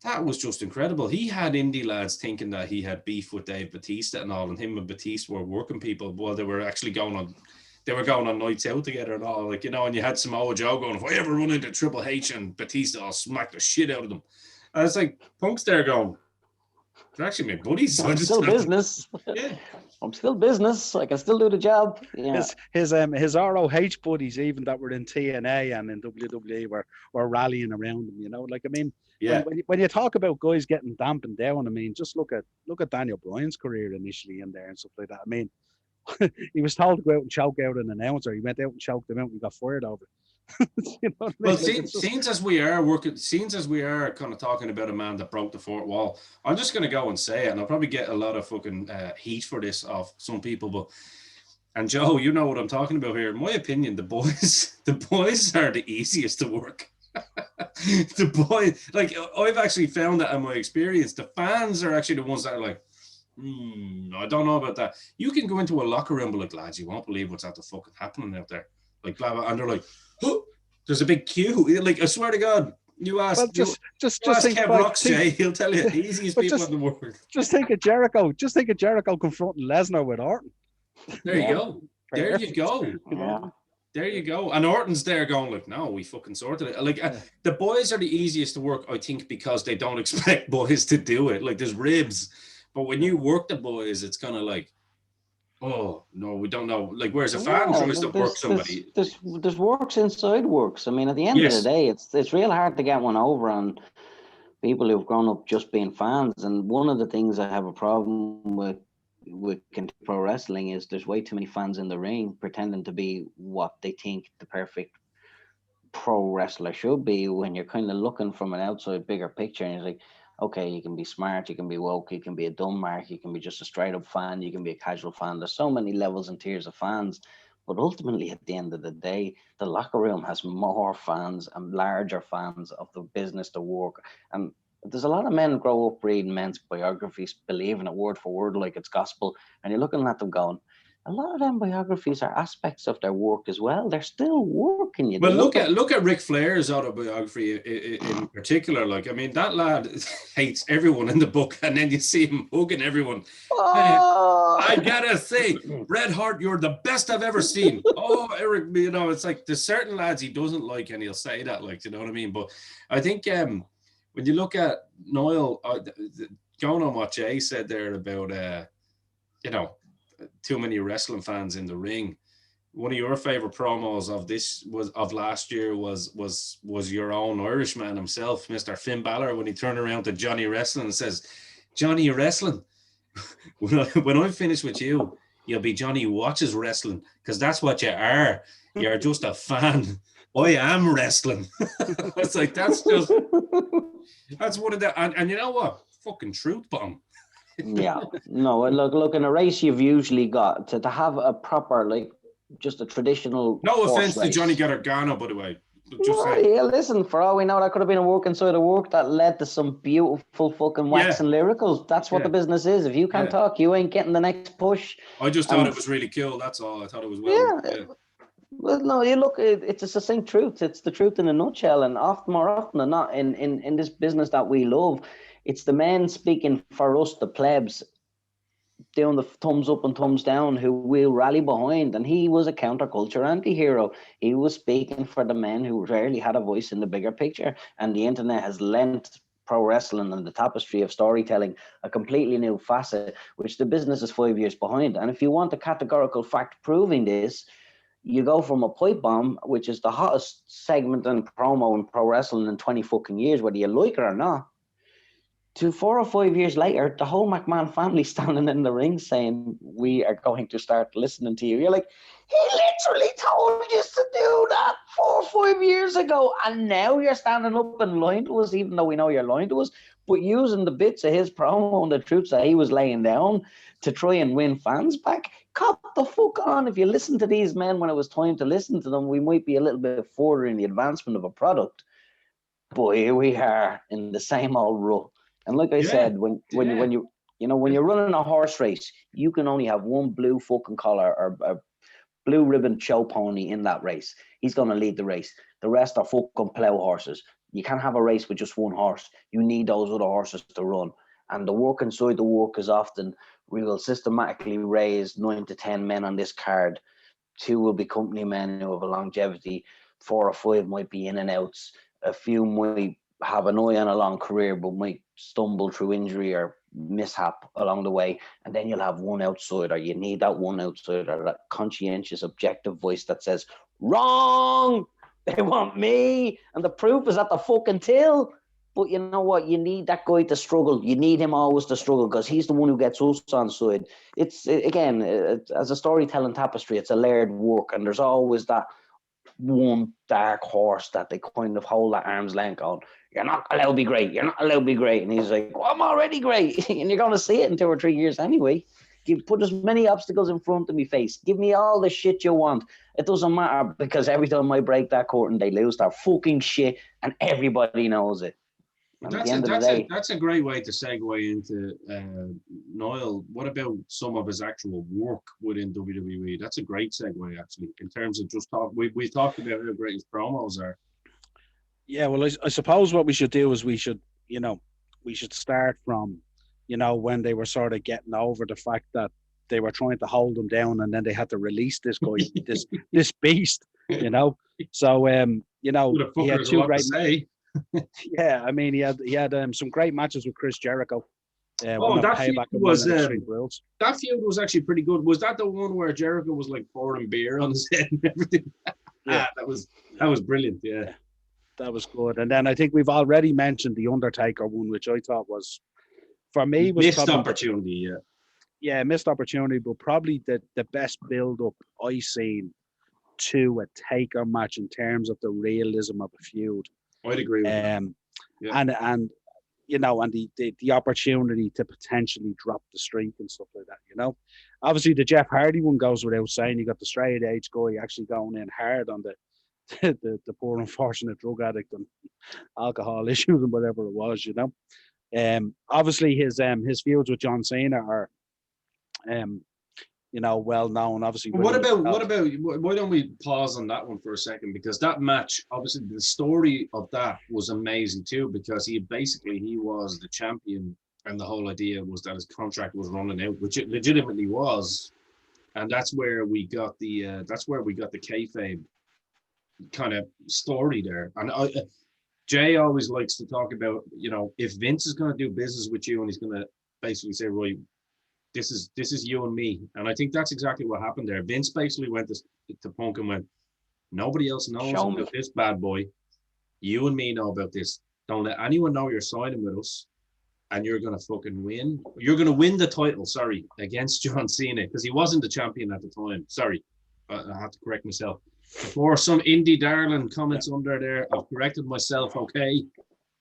that was just incredible. He had indie lads thinking that he had beef with Dave Bautista and all, and him and Batista were working people while they were actually going on nights out together and all, like, you know, and you had Samoa Joe going, "If I ever run into Triple H and Batista, I'll smack the shit out of them." And it's like, Punk's there going, "They're actually my buddies." I'm still business. Yeah. I'm still business. I can still do the job. Yeah. His ROH buddies, even that were in TNA and in WWE, were rallying around him. You know, like, I mean, yeah. When you talk about guys getting dampened down, I mean, just look at Daniel Bryan's career initially in there and stuff like that. I mean, he was told to go out and choke out an announcer. He went out and choked him out and he got fired over it. You know what I mean? Well, Like, since as we are kind of talking about a man that broke the fourth wall, I'm just going to go and say it, and I'll probably get a lot of fucking heat for this off some people, but. And Joe, you know what I'm talking about here. In my opinion, the boys are the easiest to work. The boys, like I've actually found that in my experience, the fans are actually the ones that are like, I don't know about that. You can go into a locker room, but like, lads, you won't believe what's at the fucking happening out there. Like, blah, blah, and they're like, oh, there's a big queue. Like, I swear to God, you ask, well, just ask think Kev about Rocks, Jay, he'll tell you, easiest people in the world. Just think of Jericho. Just think of Jericho confronting Lesnar with Orton. There you go. There you go. Yeah. There you go. And Orton's there going like, no, we fucking sorted it. Like the boys are the easiest to work, I think, because they don't expect boys to do it. Like there's ribs, but when you work the boys, it's kind of like, oh no, we don't know. Like whereas a fan tries to work somebody. There's works inside works. I mean, at the end of the day, it's real hard to get one over on people who've grown up just being fans. And one of the things I have a problem with pro wrestling is there's way too many fans in the ring pretending to be what they think the perfect pro wrestler should be, when you're kind of looking from an outside bigger picture, and it's like, okay, you can be smart, you can be woke, you can be a dumb mark, you can be just a straight up fan, you can be a casual fan. There's so many levels and tiers of fans, but ultimately at the end of the day, the locker room has more fans and larger fans of the business, the work. And there's a lot of men grow up reading men's biographies, believing it word for word like it's gospel, and you're looking at them going, a lot of them biographies are aspects of their work as well. They're still working. Well, look at Ric Flair's autobiography in particular. Like, I mean, that lad hates everyone in the book, and then you see him hugging everyone. Oh. I gotta say, Bret Hart, you're the best I've ever seen. Oh, Eric, you know, it's like there's certain lads he doesn't like, and he'll say that, like, you know what I mean? But I think when you look at Noel, going on what Jay said there about, you know, too many wrestling fans in the ring. One of your favorite promos of last year was your own Irishman himself, Mr. Finn Balor, when he turned around to Johnny Wrestling and says, "Johnny, you're wrestling. When I'm finished with you, you'll be Johnny who watches wrestling, because that's what you are. You're just a fan. I am wrestling." It's like, that's one of the, and you know what? Fucking truth bomb. Yeah, no, look, in a race you've usually got to have a proper, like, just a traditional. No offense to Johnny Gargano, by the way. Yeah, listen, for all we know, that could have been a work inside a work that led to some beautiful fucking waxing lyricals. That's what the business is. If you can't talk, you ain't getting the next push. I just thought it was really cool. That's all. I thought it was well. Well, no, you look, it's a succinct truth. It's the truth in a nutshell. And more often than not, in this business that we love, it's the men speaking for us, the plebs, doing the thumbs up and thumbs down, who we'll rally behind. And he was a counterculture anti-hero. He was speaking for the men who rarely had a voice in the bigger picture. And the internet has lent pro wrestling and the tapestry of storytelling a completely new facet, which the business is 5 years behind. And if you want a categorical fact proving this, you go from a pipe bomb, which is the hottest segment and promo in pro wrestling in 20 fucking years, whether you like it or not, to 4 or 5 years later, the whole McMahon family standing in the ring saying, "We are going to start listening to you." You're like, he literally told you to do that 4 or 5 years ago, and now you're standing up and lying to us, even though we know you're lying to us, but using the bits of his promo and the truths that he was laying down to try and win fans back. Cop the fuck on. If you listen to these men when it was time to listen to them, we might be a little bit further in the advancement of a product. But here we are in the same old rut. And like I said, when you're running a horse race, you can only have one blue fucking collar or a blue ribbon show pony in that race. He's going to lead the race. The rest are fucking plow horses. You can't have a race with just one horse. You need those other horses to run. And the work inside the work is often, we will systematically raise 9 to 10 men on this card. 2 will be company men who have a longevity. 4 or 5 might be in and outs. A few might have an eye on a long career, but might stumble through injury or mishap along the way. And then you'll have one outsider. You need that one outsider, that conscientious, objective voice that says, "Wrong! They want me!" And the proof is at the fucking till. But you know what? You need that guy to struggle. You need him always to struggle, because he's the one who gets us on side. It's, again, as a storytelling tapestry, it's a layered work, and there's always that one dark horse that they kind of hold at arm's length on. You're not allowed to be great. You're not allowed to be great. And he's like, well, I'm already great. And you're going to see it in 2 or 3 years anyway. Put as many obstacles in front of me face. Give me all the shit you want. It doesn't matter, because every time I break that curtain, they lose their fucking shit, and everybody knows it. That's a great way to segue into Niall. What about some of his actual work within WWE? That's a great segue, actually, in terms of just talk. We talked about how great his promos are. Yeah, well, I suppose what we should do is we should start from, when they were sort of getting over the fact that they were trying to hold him down, and then they had to release this guy, this beast, So, he had 2 great. Yeah, I mean, he had some great matches with Chris Jericho. That feud was actually pretty good. Was that the one where Jericho was like pouring beer on his head and everything? Yeah, that was brilliant. Yeah, that was good. And then I think we've already mentioned the Undertaker one, which I thought was, for me, was missed opportunity. Yeah, missed opportunity, but probably the best build up I seen to a Taker match in terms of the realism of a feud. I'd agree with that. And the opportunity to potentially drop the streak and stuff like that. Obviously the Jeff Hardy one goes without saying. You got the straight edge guy actually going in hard on the poor unfortunate drug addict and alcohol issues and whatever it was. Obviously his feuds with John Cena are well known. Obviously, what about? Why don't we pause on that one for a second? Because that match, obviously, the story of that was amazing too. Because he was the champion, and the whole idea was that his contract was running out, which it legitimately was, and that's where we got the kayfabe kind of story there. And Jay always likes to talk about, if Vince is going to do business with you and he's going to basically say, right, this is you and me. And I think that's exactly what happened there. Vince basically went to Punk and went, nobody else knows about this bad boy. You and me know about this. Don't let anyone know you're signing with us, and you're going to fucking win. You're going to win the title, against John Cena, because he wasn't the champion at the time. Sorry, I have to correct myself. Before some indie darling comments under there, I've corrected myself, okay?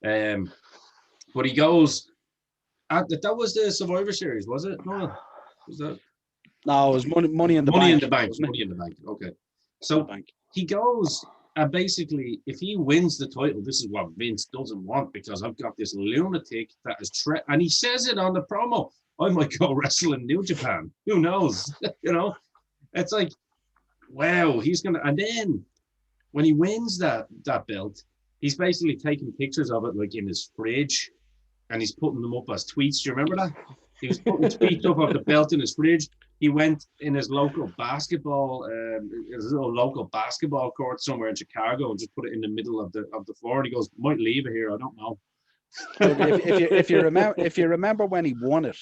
But he goes, that was the Survivor Series, was it? No, was that? No, it was money in the bank. Money in the bank. Money in the bank. Okay. So he goes, basically, if he wins the title, this is what Vince doesn't want, because I've got this lunatic that is and he says it on the promo. I might go wrestle in New Japan. Who knows? It's like, wow, he's gonna. And then when he wins that belt, he's basically taking pictures of it like in his fridge, and he's putting them up as tweets. Do you remember that? He was putting tweets up of the belt in his fridge. He went in his local basketball, his little local basketball court somewhere in Chicago, and just put it in the middle of the floor. And he goes, "Might leave it here. I don't know." if you remember when he won it,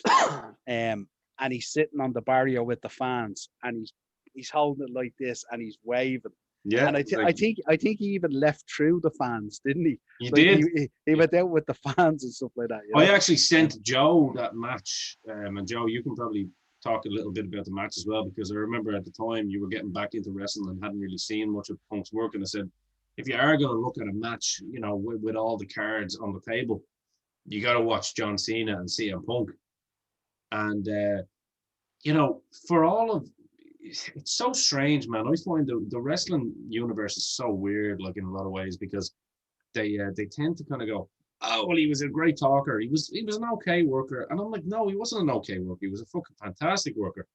and he's sitting on the barrier with the fans, and he's holding it like this, and he's waving. Yeah, and I think he even left through the fans, didn't he? He did. He went out with the fans and stuff like that. I actually sent Joe that match, and Joe, you can probably talk a little bit about the match as well, because I remember at the time you were getting back into wrestling and hadn't really seen much of Punk's work, and I said, if you are going to look at a match, with all the cards on the table, you got to watch John Cena and CM Punk, and for all of. It's so strange, man. I find the wrestling universe is so weird, like in a lot of ways, because they tend to kind of go, oh, well, he was a great talker. He was an okay worker. And I'm like, no, he wasn't an okay worker. He was a fucking fantastic worker.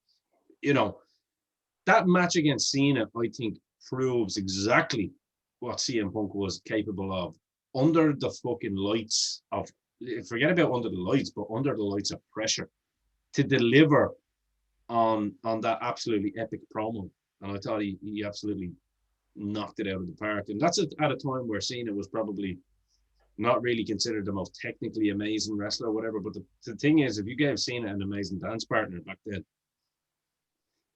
That match against Cena, I think, proves exactly what CM Punk was capable of under the fucking lights of, forget about under the lights, but under the lights of pressure, to deliver on that absolutely epic promo. And I thought he absolutely knocked it out of the park. And that's at a time where Cena was probably not really considered the most technically amazing wrestler or whatever. But the thing is, if you gave Cena an amazing dance partner back then,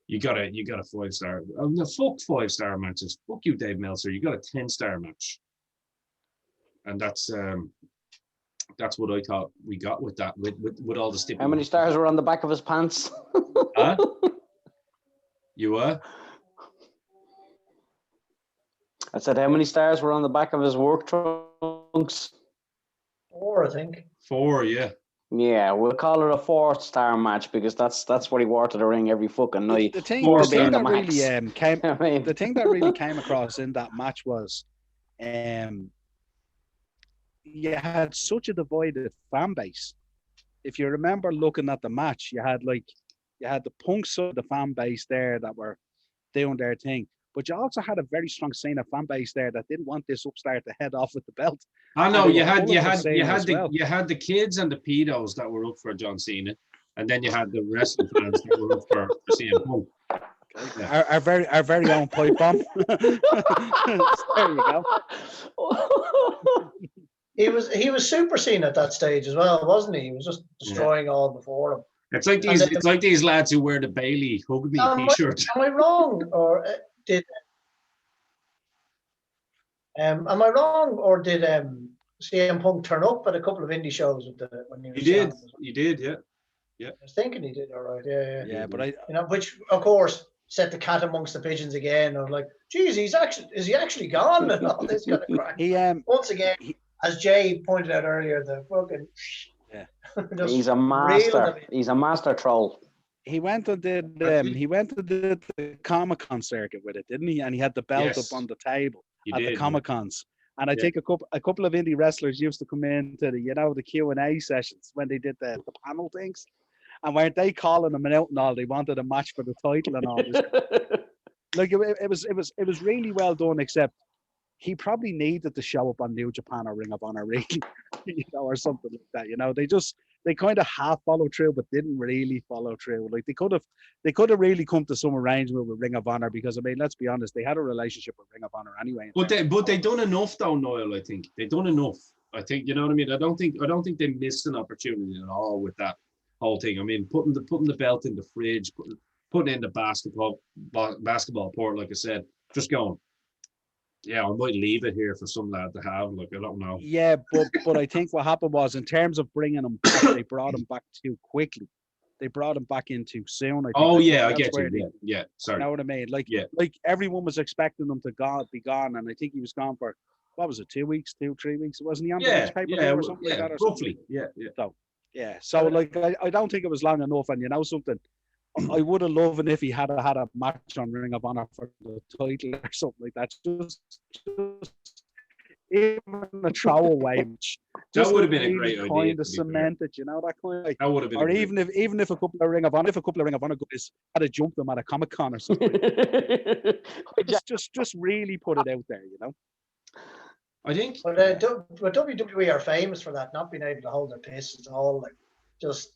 you got a 5-star. No, fuck 5-star matches. Fuck you, Dave Meltzer. You got a 10-star match. And that's what I thought we got with that, with all the stipulations. How many stars were on the back of his pants? Huh? You were? I said, how many stars were on the back of his work trunks? 4, I think. 4, yeah. Yeah, we'll call it a 4-star match because that's what he wore to the ring every fucking night. The thing Four that stars. really came, I mean, the thing that really came across in that match was, you had such a divided fan base. If you remember looking at the match, you had the Punk side of the fan base there that were doing their thing, but you also had a very strong Cena fan base there that didn't want this upstart to head off with the belt. I know And you they were had pulling for Cena as well. you had the kids and the pedos that were up for John Cena, and then you had the wrestling fans that were up for CM Punk. Yeah. Our very own pipe bomb. There you go. He was super seen at that stage as well, wasn't he? He was just destroying all before him. It's like these lads who wear the Bailey Hug Me t-shirts. Am I wrong, or did CM Punk turn up at a couple of indie shows when he was? He did, yeah. I was thinking he did all right, yeah. Yeah, but which of course set the cat amongst the pigeons again. I was like, geez, is he actually gone? And all this kind of crap. Once again, as Jay pointed out earlier, the fucking he's a master. He's a master troll. He went and did the Comic-Con circuit with it, didn't he? And he had the belt up on the table the Comic-Cons. And I think a couple of indie wrestlers used to come into the Q&A sessions when they did the panel things. And weren't they calling them out and all? They wanted a match for the title and all this. It was really well done, except he probably needed to show up on New Japan or Ring of Honor, really, or something like that. They kind of half followed through, but didn't really follow through. Like they could have really come to some arrangement with Ring of Honor because, I mean, let's be honest, they had a relationship with Ring of Honor anyway. But they done enough though, Niall. I think they done enough. I think you know what I mean. I don't think they missed an opportunity at all with that whole thing. I mean, putting the belt in the fridge, putting it in the basketball port, like I said, just going. Yeah, I might leave it here for some lad to have. Like, I don't know. Yeah, but I think what happened was, in terms of bringing him back, they brought him back too quickly. They brought him back in too soon. I get you. Yeah, sorry. You know what I mean? Like everyone was expecting him to be gone, and I think he was gone for, what was it, 2 weeks, 3 weeks? Wasn't he on the newspaper or something like that? Roughly. Yeah. So like, I don't think it was long enough, and something. I would have loved if he had a match on Ring of Honor for the title or something like that. Just even a throwaway match. That would have been a great idea. Kind of cemented, that kind of like. That would have been. Or even if a couple of Ring of Honor guys had to jump them at a Comic-Con or something. just really put it out there, I think. But WWE are famous for that, not being able to hold their piss. It's all like just.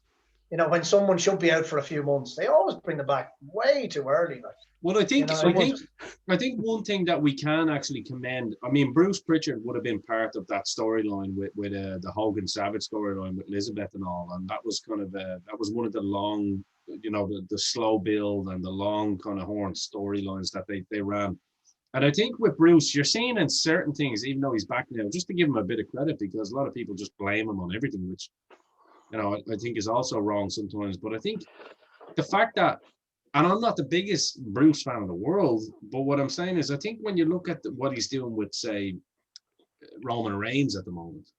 When someone should be out for a few months, they always bring them back way too early. Like, well, I think one thing that we can actually commend. I mean, Bruce Pritchard would have been part of that storyline with the Hogan Savage storyline with Elizabeth and all, and that was kind of that was one of the long, the slow build and the long kind of horn storylines that they ran. And I think with Bruce, you're seeing in certain things, even though he's back now, just to give him a bit of credit, because a lot of people just blame him on everything, which. I think is also wrong sometimes. But I think the fact that, and I'm not the biggest Bruce fan in the world, but what I'm saying is I think when you look at what he's doing with, say, Roman Reigns at the moment,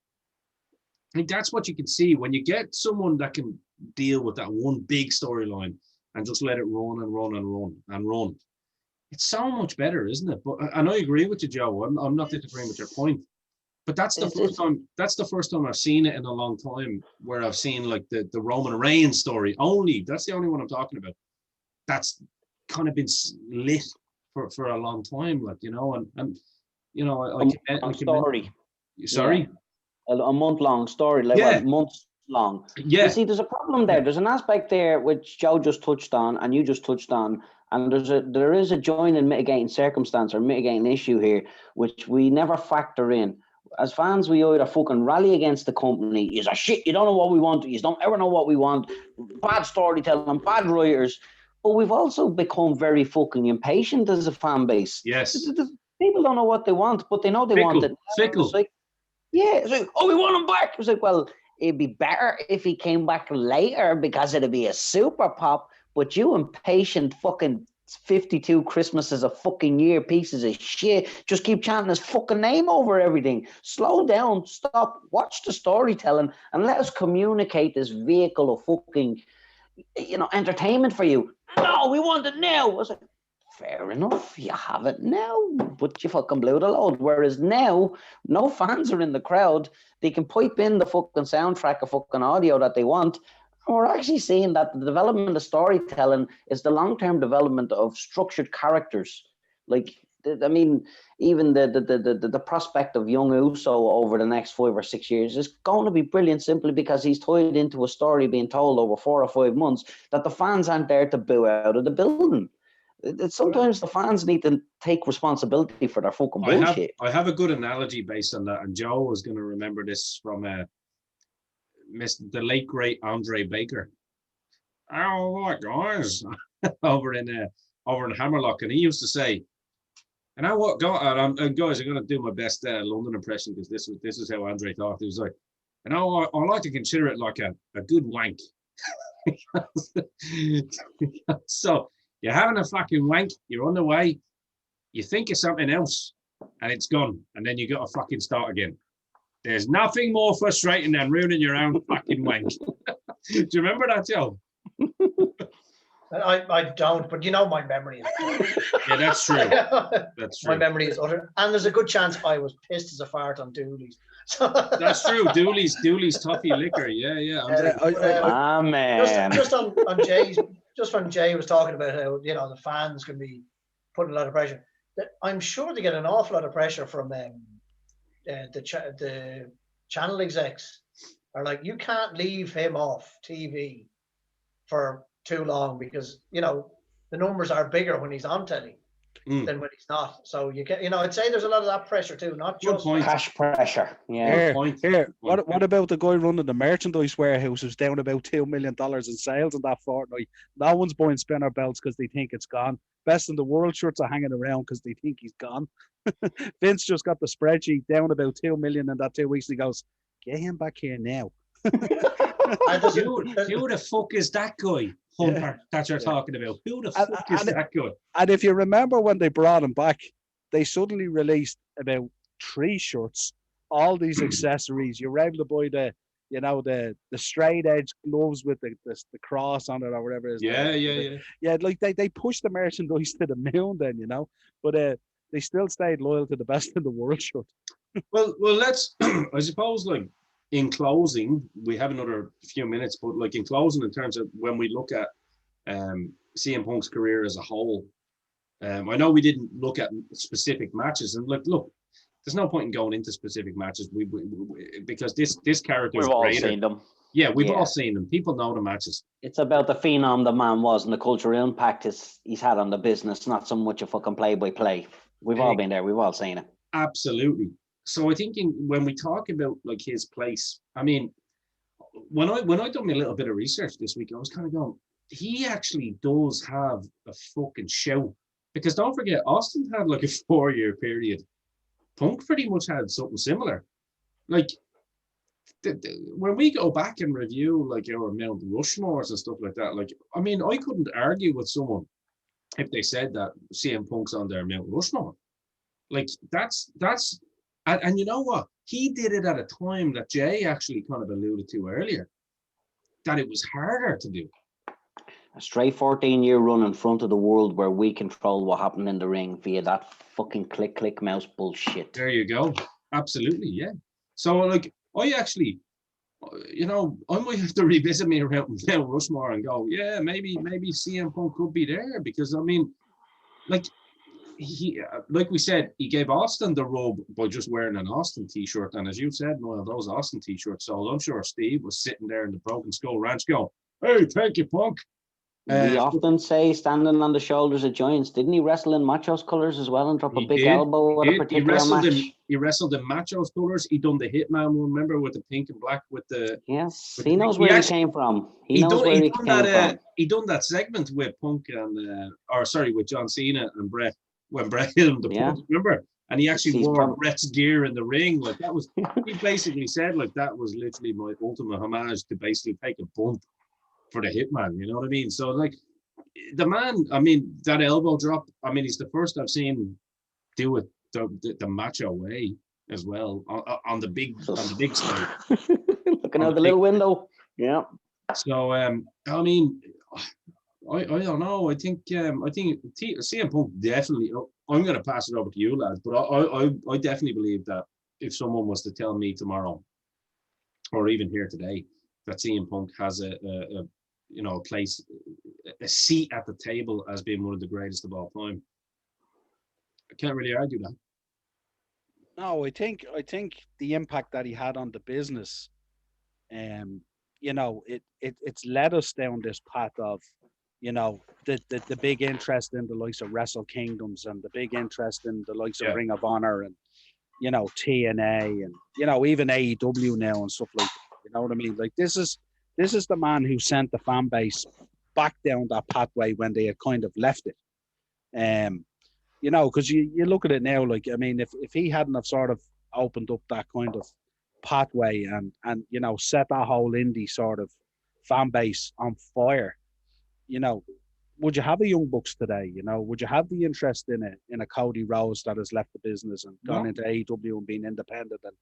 I think that's what you can see. When you get someone that can deal with that one big storyline and just let it run and run and run and run, it's so much better, isn't it? But and I agree with you, Joe. I'm not disagreeing with your point. But that's the first time. That's the first time I've seen it in a long time, where I've seen like the Roman Reigns story. That's the only one I'm talking about. That's kind of been lit for a long time, like I story. Sorry, a month-long story, months long. Yeah. You see, there's a problem there. There's an aspect there which Joe just touched on, and you just touched on, and there is a joint and mitigating circumstance or mitigating issue here, which we never factor in. As fans, we either fucking rally against the company. Is a shit. You don't know what we want. You don't ever know what we want. Bad storytelling, bad writers. But we've also become very fucking impatient as a fan base. Yes. People don't know what they want, but they know they want it. Fickle. It's like, we want him back. It's like, well, it'd be better if he came back later because it'd be a super pop. But you impatient fucking 52 Christmases a fucking year, pieces of shit. Just keep chanting his fucking name over everything. Slow down, stop, watch the storytelling, and let us communicate this vehicle of fucking, entertainment for you. No, we want it now. I was like, fair enough, you have it now, but you fucking blew the load. Whereas now, no fans are in the crowd. They can pipe in the fucking soundtrack of fucking audio that they want. We're actually seeing that the development of storytelling is the long-term development of structured characters. Like, I mean, even the prospect of young Uso over the next 5 or 6 years is going to be brilliant, simply because he's tied into a story being told over 4 or 5 months that the fans aren't there to boo out of the building. Sometimes the fans need to take responsibility for their fucking bullshit. I have a good analogy based on that, and Joe was going to remember this from the late great Andre Baker. Oh, what guys, over in Hammerlock, and he used to say, "And I what guys, I'm going to do my best London impression, because this is how Andre talked." He was like, "And I like to consider it like a good wank." So you're having a fucking wank, you're on the way, you think of something else, and it's gone, and then you got to fucking start again. There's nothing more frustrating than ruining your own fucking wank. Do you remember that, Joe? I don't, but my memory is yeah, that's true. That's true. My memory is utter, and there's a good chance I was pissed as a fart on Dooley's. That's true. Dooley's toffee liquor. Yeah. Man. Just on Jay's, just when Jay was talking about how the fans can be putting a lot of pressure, I'm sure they get an awful lot of pressure from the channel execs. Are like, you can't leave him off TV for too long, because the numbers are bigger when he's on telly than when he's not. So you get, I'd say there's a lot of that pressure too, not just cash pressure. Yeah. Here. What about the guy running the merchandise warehouse who's down about $2 million in sales in that fortnight? No one's buying spinner belts because they think it's gone. Best in the world shirts are hanging around because they think he's gone. Vince just got the spreadsheet down about 2 million in that 2 weeks. And he goes, "Get him back here now." Who the fuck is that guy, Hunter, that you're talking about? Who the fuck is that guy? And if you remember when they brought him back, they suddenly released about 3 shirts, all these accessories. You were able to buy the straight edge gloves with the cross on it or whatever it is. Yeah. Like they pushed the merchandise to the moon then, but they still stayed loyal to the best in the world shirt. Well, let's. I suppose, like, in closing, we have another few minutes, but like in closing, in terms of when we look at CM Punk's career as a whole, I know we didn't look at specific matches, and look, there's no point in going into specific matches. We because this character, we've all seen them. Yeah, we've all seen them. People know the matches. It's about the phenom the man was and the cultural impact he's had on the business, not so much a fucking play-by-play. We've all been there. We've all seen it. Absolutely. So I think when we talk about like his place, I mean, when I done my little bit of research this week, I was kind of going, he actually does have a fucking show, because don't forget, Austin had like a 4-year period. Punk pretty much had something similar. Like when we go back and review like our Mount Rushmores and stuff like that, like, I mean, I couldn't argue with someone if they said that CM Punk's on their Mount Rushmore. Like that's and you know what? He did it at a time that Jay actually kind of alluded to earlier, that it was harder to do. A straight 14-year run in front of the world where we control what happened in the ring via that fucking click mouse bullshit. There you go. Absolutely, yeah. So like, I actually, I might have to revisit me around Mount Rushmore and go, yeah, maybe CM Punk could be there, because I mean, like, he, like we said, he gave Austin the rub by just wearing an Austin t-shirt, and as you said, Noel, those Austin t-shirts sold. I'm sure Steve was sitting there in the Broken Skull Ranch going, "Hey, thank you, Punk." We often say standing on the shoulders of giants. Didn't he wrestle in Macho's colours as well and drop a big elbow at a particular match? He wrestled in Macho's colours. He done the Hitman one, remember, with the pink and black with the... Yes, he knows where he came from. He knows where he came from. He done that segment with Punk and... with John Cena and Bret, when Bret hit him, Punk, remember? And he actually wore Bret's gear in the ring. Like, that was... He basically said, like, that was literally my ultimate homage to basically take a bump for the Hitman, you know what I mean? So like, the man, I mean, that elbow drop, I mean, he's the first I've seen do it the macho way as well on the big side. Looking out the little window. Yeah. So I mean, I don't know. I think CM Punk definitely. I'm going to pass it over to you, lads, but I definitely believe that if someone was to tell me tomorrow, or even here today, that CM Punk has a place, a seat at the table as being one of the greatest of all time, I can't really argue that. No, I think the impact that he had on the business, it's led us down this path of, the big interest in the likes of Wrestle Kingdoms and the big interest in the likes of Ring of Honor and, TNA and, even AEW now and stuff like that. You know what I mean? Like this is the man who sent the fan base back down that pathway when they had kind of left it. Because you look at it now, like, I mean, if he hadn't have sort of opened up that kind of pathway and set that whole indie sort of fan base on fire, would you have a Young Bucks today? Would you have the interest in a Cody Rhodes that has left the business and gone into AEW and been independent and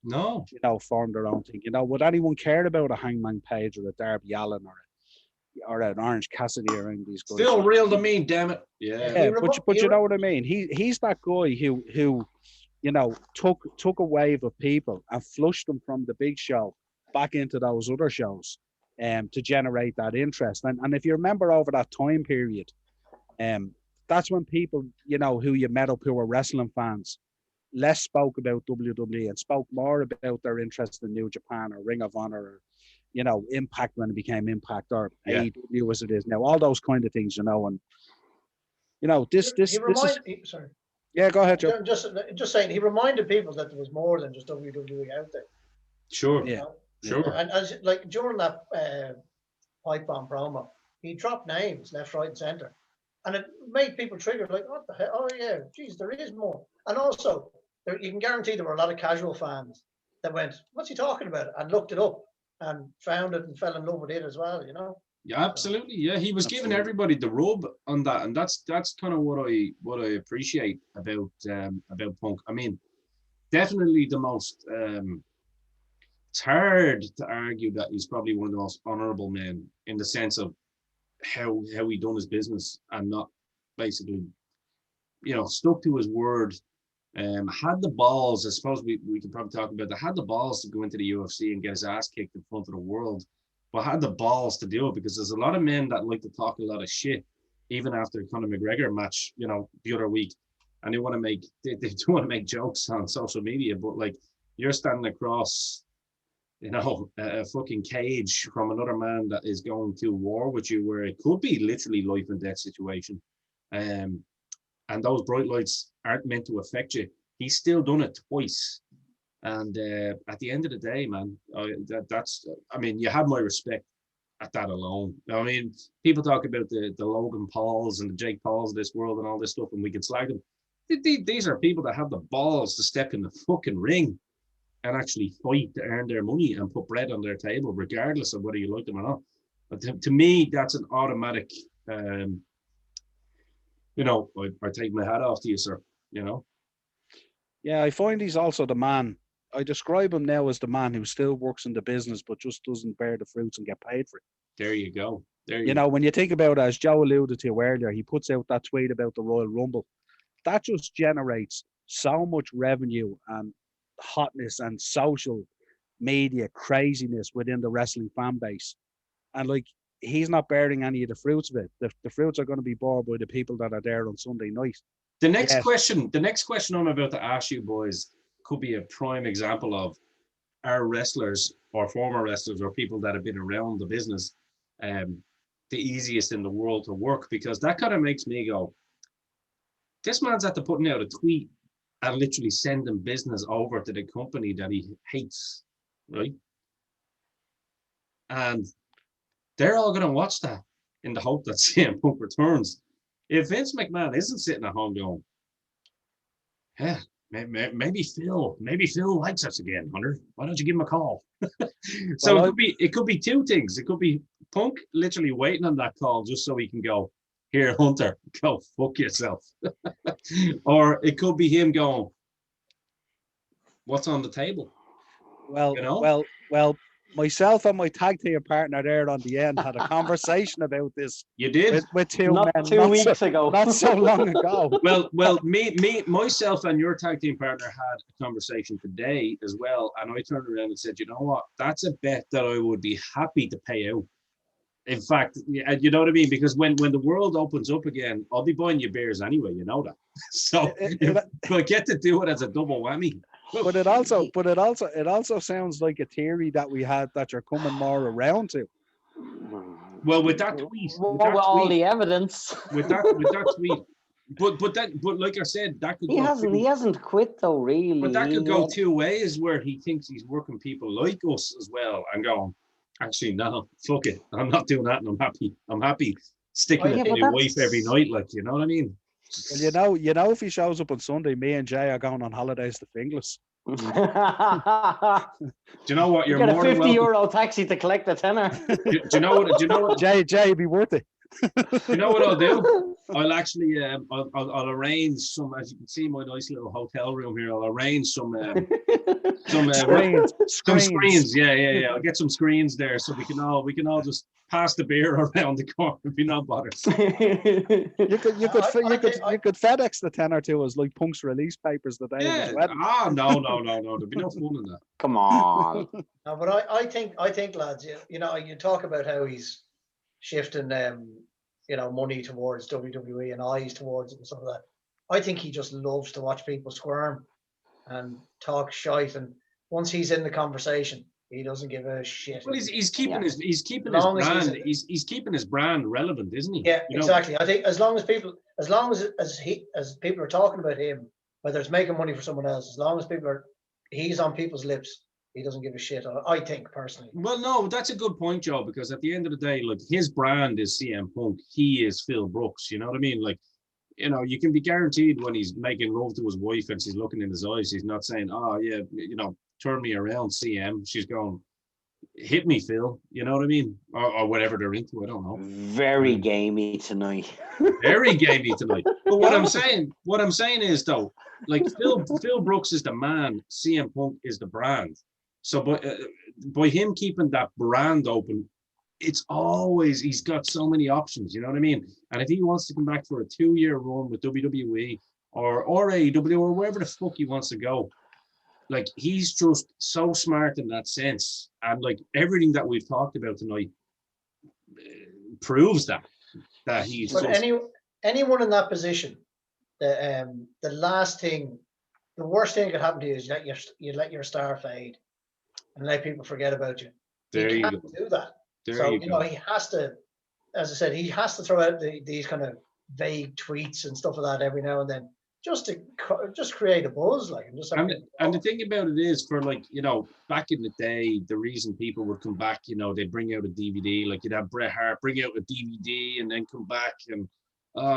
formed their own thing? Would anyone care about a Hangman Page or a Darby Allin or an Orange Cassidy or any of these guys? Still real to me, damn it. Yeah, but you know what I mean. He's that guy who took a wave of people and flushed them from the big show back into those other shows, to generate that interest. And if you remember over that time period, that's when people, who you met up who were wrestling fans, less spoke about WWE and spoke more about their interest in New Japan or Ring of Honor or, Impact when it became Impact or AEW as it is now. All those kind of things, and this is. Sorry. Yeah, go ahead, Joe. Just saying, he reminded people that there was more than just WWE out there. Sure. Yeah. Sure. And as like during that pipe bomb promo, he dropped names left, right, and center, and it made people trigger. Like, what the hell? Oh yeah, geez, there is more. And also, you can guarantee there were a lot of casual fans that went, "What's he talking about?" and looked it up and found it and fell in love with it as well. Yeah, absolutely. Yeah, he was giving everybody the rub on that, and that's kind of what I appreciate about Punk. I mean, definitely the most. It's hard to argue that he's probably one of the most honourable men in the sense of how he done his business and not basically, stuck to his word. Had the balls. I suppose we could probably talk about that. Had the balls to go into the UFC and get his ass kicked in front of the world. But had the balls to do it, because there's a lot of men that like to talk a lot of shit, even after the Conor McGregor match, the other week, and they do want to make jokes on social media. But like, you're standing across, a fucking cage from another man that is going to war with you, where it could be literally life and death situation, and those bright lights aren't meant to affect you. He's still done it twice. And at the end of the day, man, you have my respect at that alone. I mean, people talk about the Logan Pauls and the Jake Pauls of this world and all this stuff, and we can slag them. These are people that have the balls to step in the fucking ring and actually fight to earn their money and put bread on their table, regardless of whether you like them or not. But to me, that's an automatic, I take my hat off to you, sir, Yeah, I find he's also the man. I describe him now as the man who still works in the business but just doesn't bear the fruits and get paid for it. There you go. When you think about it, as Joe alluded to earlier, he puts out that tweet about the Royal Rumble. That just generates so much revenue and hotness and social media craziness within the wrestling fan base. And like, he's not bearing any of the fruits of it. The fruits are going to be borne by the people that are there on Sunday night. The next question I'm about to ask you boys could be a prime example of our wrestlers or former wrestlers or people that have been around the business the easiest in the world to work, because that kind of makes me go, this man's after putting out a tweet and literally sending business over to the company that he hates, right? And they're all going to watch that in the hope that CM Punk returns. If Vince McMahon isn't sitting at home going, yeah, maybe Phil likes us again, Hunter. Why don't you give him a call? So it could be two things. It could be Punk literally waiting on that call just so he can go, here, Hunter, go fuck yourself. Or it could be him going, what's on the table? Well, myself and my tag team partner there on the end had a conversation about this. You did? With two not men. 2 weeks ago. Not so long ago. Well, myself and your tag team partner had a conversation today as well. And I turned around and said, you know what? That's a bet that I would be happy to pay out. In fact, you know what I mean? Because when the world opens up again, I'll be buying you beers anyway, you know that. So I get to do it as a double whammy. But it also sounds like a theory that we had that you're coming more around to. Well, with that tweet, all the evidence. With that tweet. But like I said, that could he hasn't quit though, really. But that could go two ways, where he thinks he's working people like us as well and going, actually, no, fuck it. I'm not doing that, and I'm happy sticking with my wife every night, like, you know what I mean? Well, you know, if he shows up on Sunday, me and Jay are going on holidays to Finglas. Do you know what? You're get more a than €50 taxi to collect the tenner. Do you know what? Jay, it'd be worth it. You know what I'll do? I'll actually, I'll arrange some. As you can see, my nice little hotel room here. I'll arrange some screens. Yeah. I'll get some screens there, so we can all just pass the beer around the corner. Be not bothered. You could FedEx the tenner to us like Punk's release papers that they. Yeah. No. There'd be no fun in that. Come on. No, but I think, lads, you know, you talk about how he's shifting, money towards WWE and eyes towards it and stuff like that. I think he just loves to watch people squirm and talk shite. And once he's in the conversation, he doesn't give a shit. Well, he's keeping his brand. He's keeping his brand relevant, isn't he? Yeah, exactly. I think as long as people are talking about him, whether it's making money for someone else, as long as he's on people's lips, he doesn't give a shit, I think, personally. Well, no, that's a good point, Joe, because at the end of the day, like, his brand is CM Punk. He is Phil Brooks, you know what I mean? Like, you know, you can be guaranteed when he's making love to his wife and she's looking in his eyes, he's not saying, oh, yeah, you know, turn me around, CM. She's going, hit me, Phil. You know what I mean? Or whatever they're into, I don't know. Very gamey tonight. Very gamey tonight. But what I'm saying is, though, like, Phil Brooks is the man, CM Punk is the brand. So by him keeping that brand open, it's always, he's got so many options, you know what I mean? And if he wants to come back for a 2-year run with WWE or AEW or wherever the fuck he wants to go, like, he's just so smart in that sense. And like, everything that we've talked about tonight proves that he's. But anyone in that position, the worst thing that could happen to you is you let your star fade and let people forget about you. There you can't do that. He has to, as I said, he has to throw out these kind of vague tweets and stuff like that every now and then, just to create a buzz, like. And the thing about it is, for, like, you know, back in the day, the reason people would come back, you know, they'd bring out a DVD, like, you'd have Bret Hart bring out a DVD and then come back, and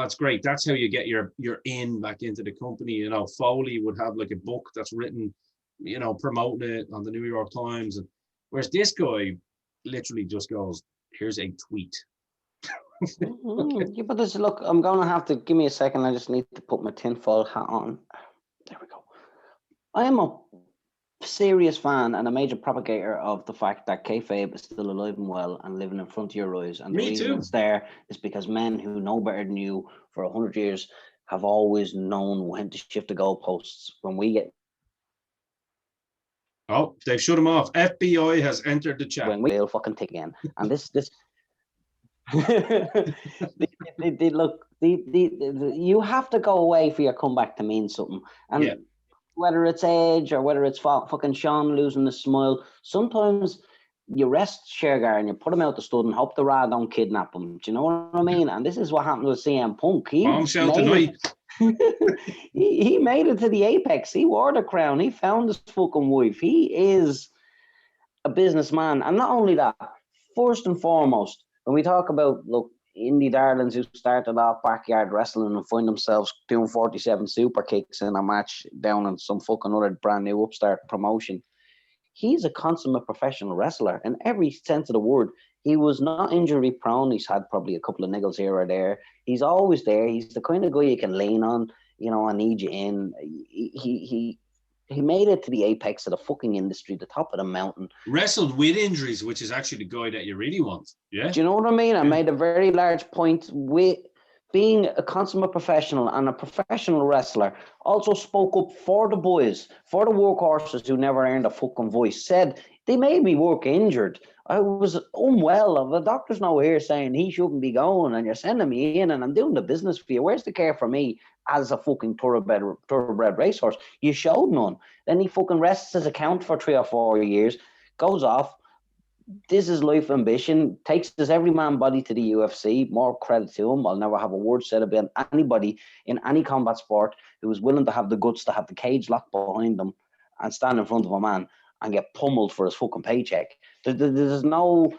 it's great. That's how you get your in back into the company. You know, Foley would have like a book that's written, you know, promoting it on the New York Times, and whereas this guy literally just goes, here's a tweet. Yeah, but look, I'm going to have to, give me a second. I just need to put my tinfoil hat on. There we go. I am a serious fan and a major propagator of the fact that kayfabe is still alive and well and living in front of your eyes. And the reason it's there is because men who know better than you for 100 years have always known when to shift the goalposts. When we get... Oh, they've shut him off. FBI has entered the chat. When we'll fucking take again. And this you have to go away for your comeback to mean something. And whether it's Edge or whether it's fucking Sean losing the smile, sometimes you rest Shergar and you put him out the stud and hope the Ra don't kidnap him. Do you know what I mean? And this is what happened with CM Punk. He made it to the apex. He wore the crown. He found his fucking wife. He is a businessman. And not only that, first and foremost, when we talk about, look, indie darlings who started off backyard wrestling and find themselves doing 47 super kicks in a match down in some fucking other brand new upstart promotion, he's a consummate professional wrestler in every sense of the word. He was not injury prone. He's had probably a couple of niggles here or there. He's always there. He's the kind of guy you can lean on. I need you in. He made it to the apex of the fucking industry, the top of the mountain. Wrestled with injuries, which is actually the guy that you really want. Yeah. Do you know what I mean? I made a very large point with being a consummate professional and a professional wrestler. Also spoke up for the boys, for the workhorses who never earned a fucking voice. Said they made me work injured. I was unwell. The doctor's now here saying he shouldn't be going, and you're sending me in, and I'm doing the business for you. Where's the care for me as a fucking thoroughbred racehorse? You showed none. Then he fucking rests his account for 3 or 4 years, goes off. This is life ambition, takes his everyman body to the UFC. More credit to him. I'll never have a word said about anybody in any combat sport who was willing to have the guts to have the cage locked behind them and stand in front of a man and get pummeled for his fucking paycheck. There's no...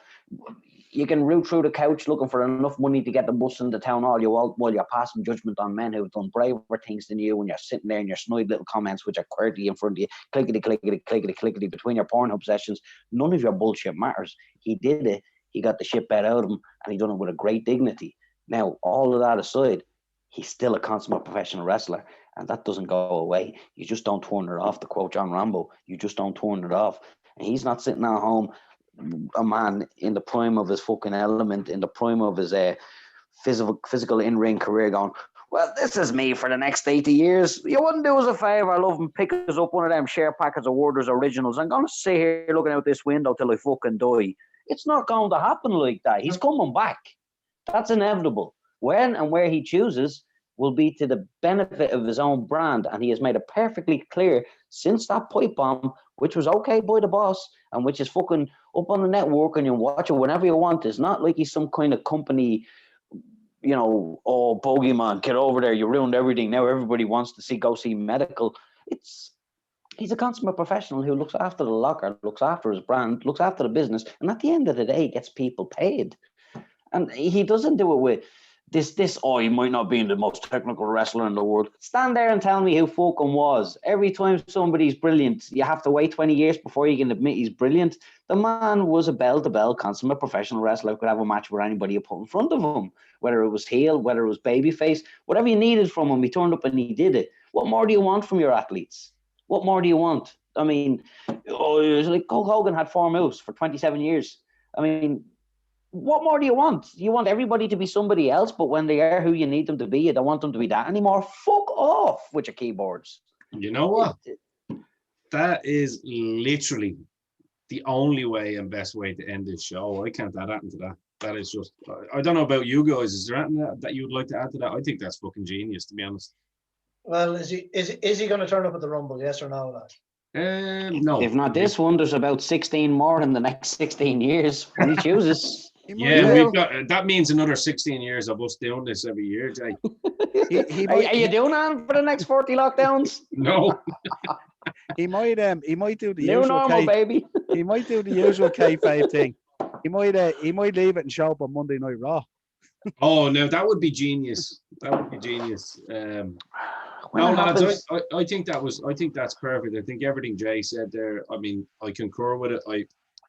You can root through the couch looking for enough money to get the bus into town hall while you're passing judgment on men who've done braver things than you, and you're sitting there in your snide little comments which are QWERTY in front of you, clickety between your Pornhub sessions. None of your bullshit matters. He did it. He got the shit bet out of him, and he done it with a great dignity. Now, all of that aside, he's still a consummate professional wrestler, and that doesn't go away. You just don't turn it off, to quote John Rambo. You just don't turn it off. And he's not sitting at home, a man in the prime of his fucking element, in the prime of his physical in-ring career, going, well, this is me for the next 80 years. You wouldn't do us a favour, love, and pick us up one of them share packets of Warders Originals. I'm going to sit here looking out this window till I fucking die. It's not going to happen like that. He's coming back. That's inevitable. When and where he chooses will be to the benefit of his own brand, and he has made it perfectly clear since that pipe bomb, which was okay by the boss, and which is fucking up on the network and you watch it whenever you want. It's not like he's some kind of company, oh, bogeyman, get over there, you ruined everything. Now everybody wants to go see medical. He's a consummate professional who looks after the locker, looks after his brand, looks after the business, and at the end of the day, gets people paid. And he doesn't do it with he might not be the most technical wrestler in the world. Stand there and tell me who fucking was. Every time somebody's brilliant, you have to wait 20 years before you can admit he's brilliant. The man was a bell-to-bell consummate professional wrestler who could have a match with anybody you put in front of him, whether it was heel, whether it was babyface, whatever you needed from him, he turned up and he did it. What more do you want from your athletes? What more do you want? I mean, it's like Hulk Hogan had 4 moves for 27 years. I mean, what more do you want? You want everybody to be somebody else, but when they are who you need them to be, you don't want them to be that anymore. Fuck off with your keyboards. You know what? That is literally the only way and best way to end this show. I can't add anything to that. That is just, I don't know about you guys. Is there anything that you would like to add to that? I think that's fucking genius, to be honest. Well, is he going to turn up at the Rumble? Yes or no, lad? No. If not this one, there's about 16 more in the next 16 years when he chooses. Yeah, we've got that means another 16 years of us doing this every year, Jay. Are you doing on for the next 40 lockdowns? No. he might do the New usual normal, baby. He might do the usual kayfabe thing. He might leave it and show up on Monday Night Raw. Oh no, that would be genius. That would be genius. No, lads, I think that's perfect. I think everything Jay said there. I mean, I concur with it.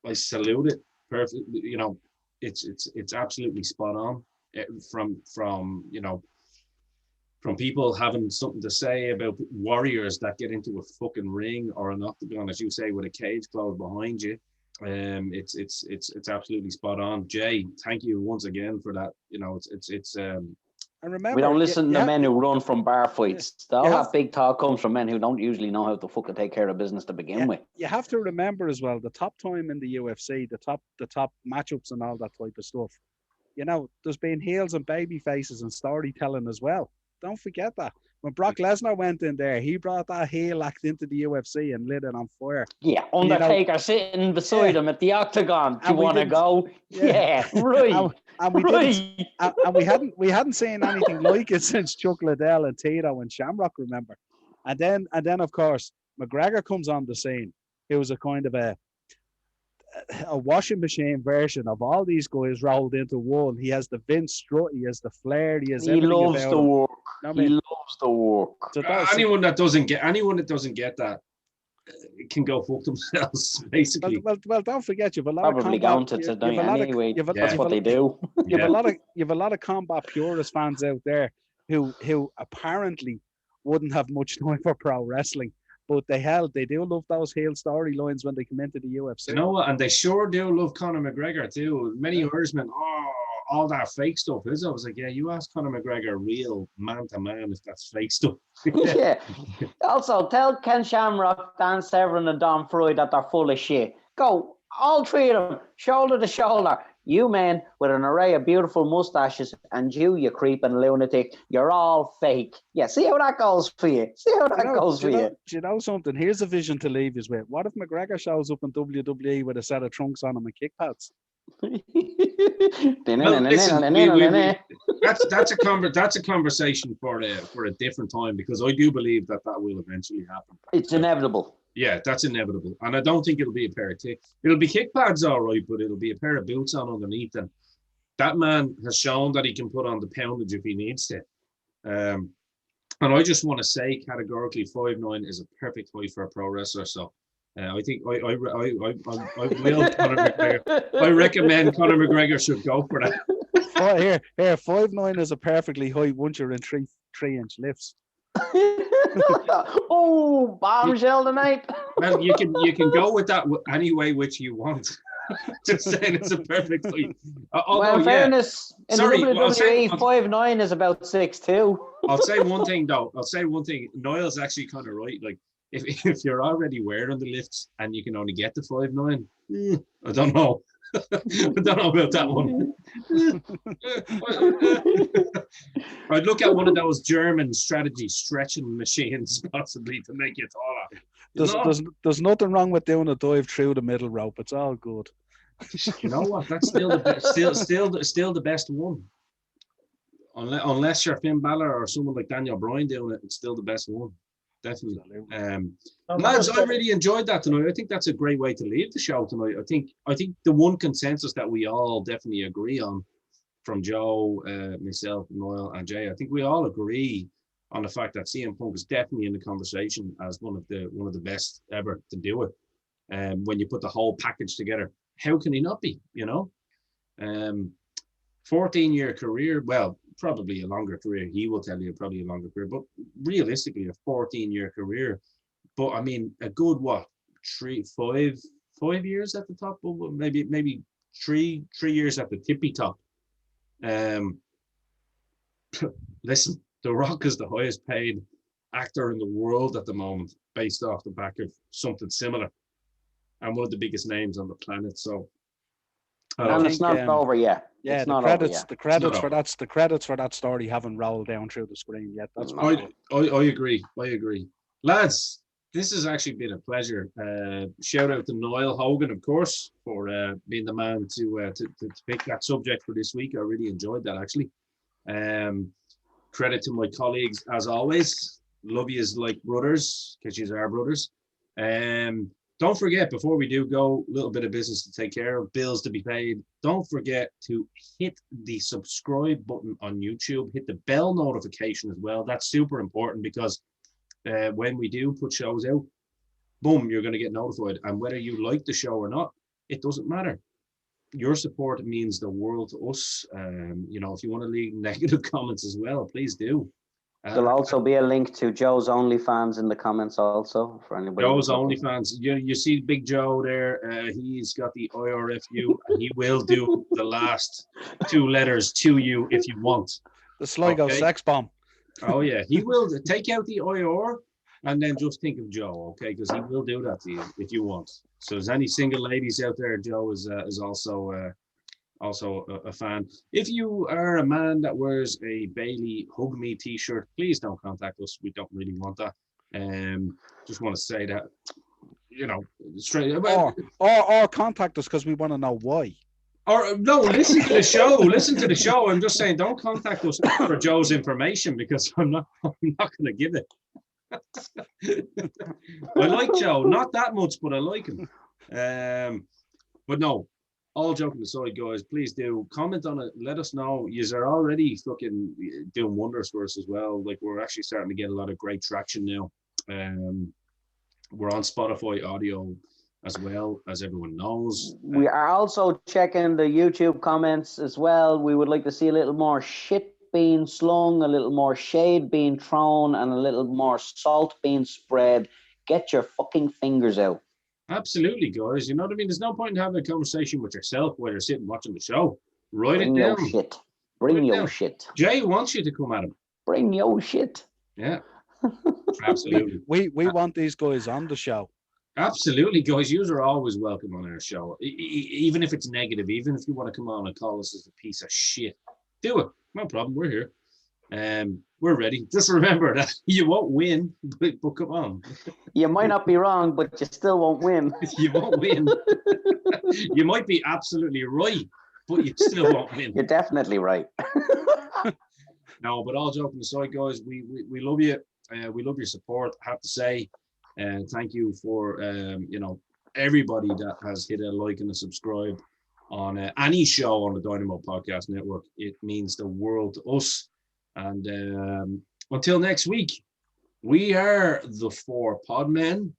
I salute it. Perfect. It's absolutely spot on. From people having something to say about warriors that get into a fucking ring or an octagon, as you say, with a cage closed behind you. It's absolutely spot on. Jay, thank you once again for that. And remember, we don't listen to men who run from bar fights. All that big talk comes from men who don't usually know how to fucking take care of business to begin with. You have to remember as well, the top time in the UFC, the top matchups and all that type of stuff. There's been heels and baby faces and storytelling as well. Don't forget that. When Brock Lesnar went in there, he brought that heel act into the UFC and lit it on fire. Yeah, Undertaker sitting beside him at the octagon. Do you want to go? Yeah, right. And we hadn't seen anything like it since Chuck Liddell and Tito and Shamrock, remember? And then of course McGregor comes on the scene. He was a kind of a washing machine version of all these guys rolled into one. He has the Vince strut, he has the flair, he loves the work. He loves the work. So anyone that doesn't get that can go fuck themselves, basically. Well, don't forget you've a lot Probably of going combat. to tonight anyway. That's what they do. You've a lot of combat purist fans out there who apparently wouldn't have much time for pro wrestling, but they do love those heel storylines when they come into the UFC. You know what? And they sure do love Conor McGregor too. Many Irishmen, all that fake stuff is. I was like, yeah, you ask Conor McGregor real man to man if that's fake stuff. Yeah. Also, tell Ken Shamrock, Dan Severn, and Don Freud that they're full of shit. Go, all three of them, shoulder to shoulder. You men with an array of beautiful mustaches, and you creeping lunatic, you're all fake. Yeah, see how that goes for you. See how that goes for you. Do you know something? Here's a vision to leave you with. What if McGregor shows up in WWE with a set of trunks on him and kick pads? Well, listen, that's a conversation for a different time, because I do believe that will eventually happen. It's inevitable. Yeah, that's inevitable, and I don't think it'll be a pair of it'll be kick pads, all right, but it'll be a pair of boots on underneath. And that man has shown that he can put on the poundage if he needs to. And I just want to say categorically, 5'9" is a perfect height for a pro wrestler. So I think I will Conor McGregor. I recommend Conor McGregor should go for that. Oh, here, 5'9" is a perfectly height once you're in 3-inch lifts. Oh, bombshell tonight. Well, you can go with that any way which you want. Just saying, it's a perfect height. Well, in fairness, in the WWE, 5'9" is about 6'2". I'll say one thing though. Niall's actually kind of right. Like, if you're already wearing the lifts and you can only get to 5'9", I don't know. I don't know about that one. I'd look at one of those German strategy stretching machines possibly to make you taller. There's nothing wrong with doing a dive through the middle rope. It's all good. You know what? That's still the best one. Unless you're Finn Balor or someone like Daniel Bryan doing it, it's still the best one. Definitely. Lads, I really enjoyed that tonight. I think that's a great way to leave the show tonight. I think the one consensus that we all definitely agree on, from Joe, myself, Niall, and Jay, I think we all agree on the fact that CM Punk is definitely in the conversation as one of the best ever to do it. When you put the whole package together, how can he not be? 14-year career, well, probably a longer career. He will tell you probably a longer career, but realistically a 14-year career. But I mean, a good 5 years at the top, maybe 3 years at the tippy top. Listen, The Rock is the highest paid actor in the world at the moment, based off the back of something similar, and one of the biggest names on the planet. So. And it's not over yet. Yeah, the credits for that story haven't rolled down through the screen yet. That's I agree. Lads, this has actually been a pleasure. Shout out to Niall Hogan, of course, for being the man to pick that subject for this week. I really enjoyed that, actually. Credit to my colleagues as always. Love yous like brothers, because yous are brothers. Don't forget, before we do go, a little bit of business to take care of, bills to be paid. Don't forget to hit the subscribe button on YouTube. Hit the bell notification as well. That's super important, because when we do put shows out, boom, you're going to get notified. And whether you like the show or not, it doesn't matter. Your support means the world to us. If you want to leave negative comments as well, please do. There'll also be a link to Joe's OnlyFans in the comments also for anybody. Joe's OnlyFans. You see Big Joe there. He's got the IRFU, and he will do the last 2 letters to you if you want. The Sligo sex bomb. Oh yeah, he will take out the IR and then just think of Joe, okay? Because he will do that to you if you want. So, as any single ladies out there, Joe is also a fan. If you are a man that wears a Bailey Hug Me t-shirt, please don't contact us. We don't really want that. Just want to say that, straight away. Or contact us because we want to know why. Or no, listen to the show. Listen to the show. I'm just saying, don't contact us for Joe's information, because I'm not going to give it. I like Joe, not that much, but I like him. But no. All joking aside, guys, please do comment on it. Let us know. Yous are already fucking doing wonders for us as well. Like, we're actually starting to get a lot of great traction now. We're on Spotify audio as well, as everyone knows. We are also checking the YouTube comments as well. We would like to see a little more shit being slung, a little more shade being thrown, and a little more salt being spread. Get your fucking fingers out. Absolutely, guys. You know what I mean? There's no point in having a conversation with yourself while you're sitting watching the show. Write Bring it down. your shit. Bring your down. shit. Jay wants you to come at him. Bring your shit. Yeah. Absolutely. We want these guys on the show. Absolutely, guys. You are always welcome on our show, even if it's negative. Even if you want to come on and call us as a piece of shit, do it. No problem. We're here. We're ready. Just remember that you won't win, but come on. You might not be wrong, but you still won't win. You won't win. You might be absolutely right, but you still won't win. You're definitely right. No, but all joking aside, guys, we love you. We love your support. I have to say, thank you for everybody that has hit a like and a subscribe on any show on the Dynamo Podcast Network. It means the world to us. And until next week, we are the Four Podmen.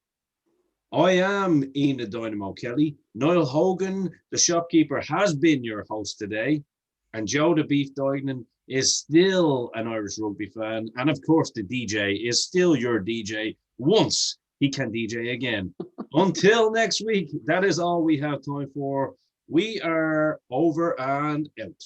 I am Ian Dynamo Kelly. Niall Hogan, the shopkeeper, has been your host today. And Joe the Beef Dignan is still an Irish rugby fan. And of course, the DJ is still your DJ once he can DJ again. Until next week, that is all we have time for. We are over and out.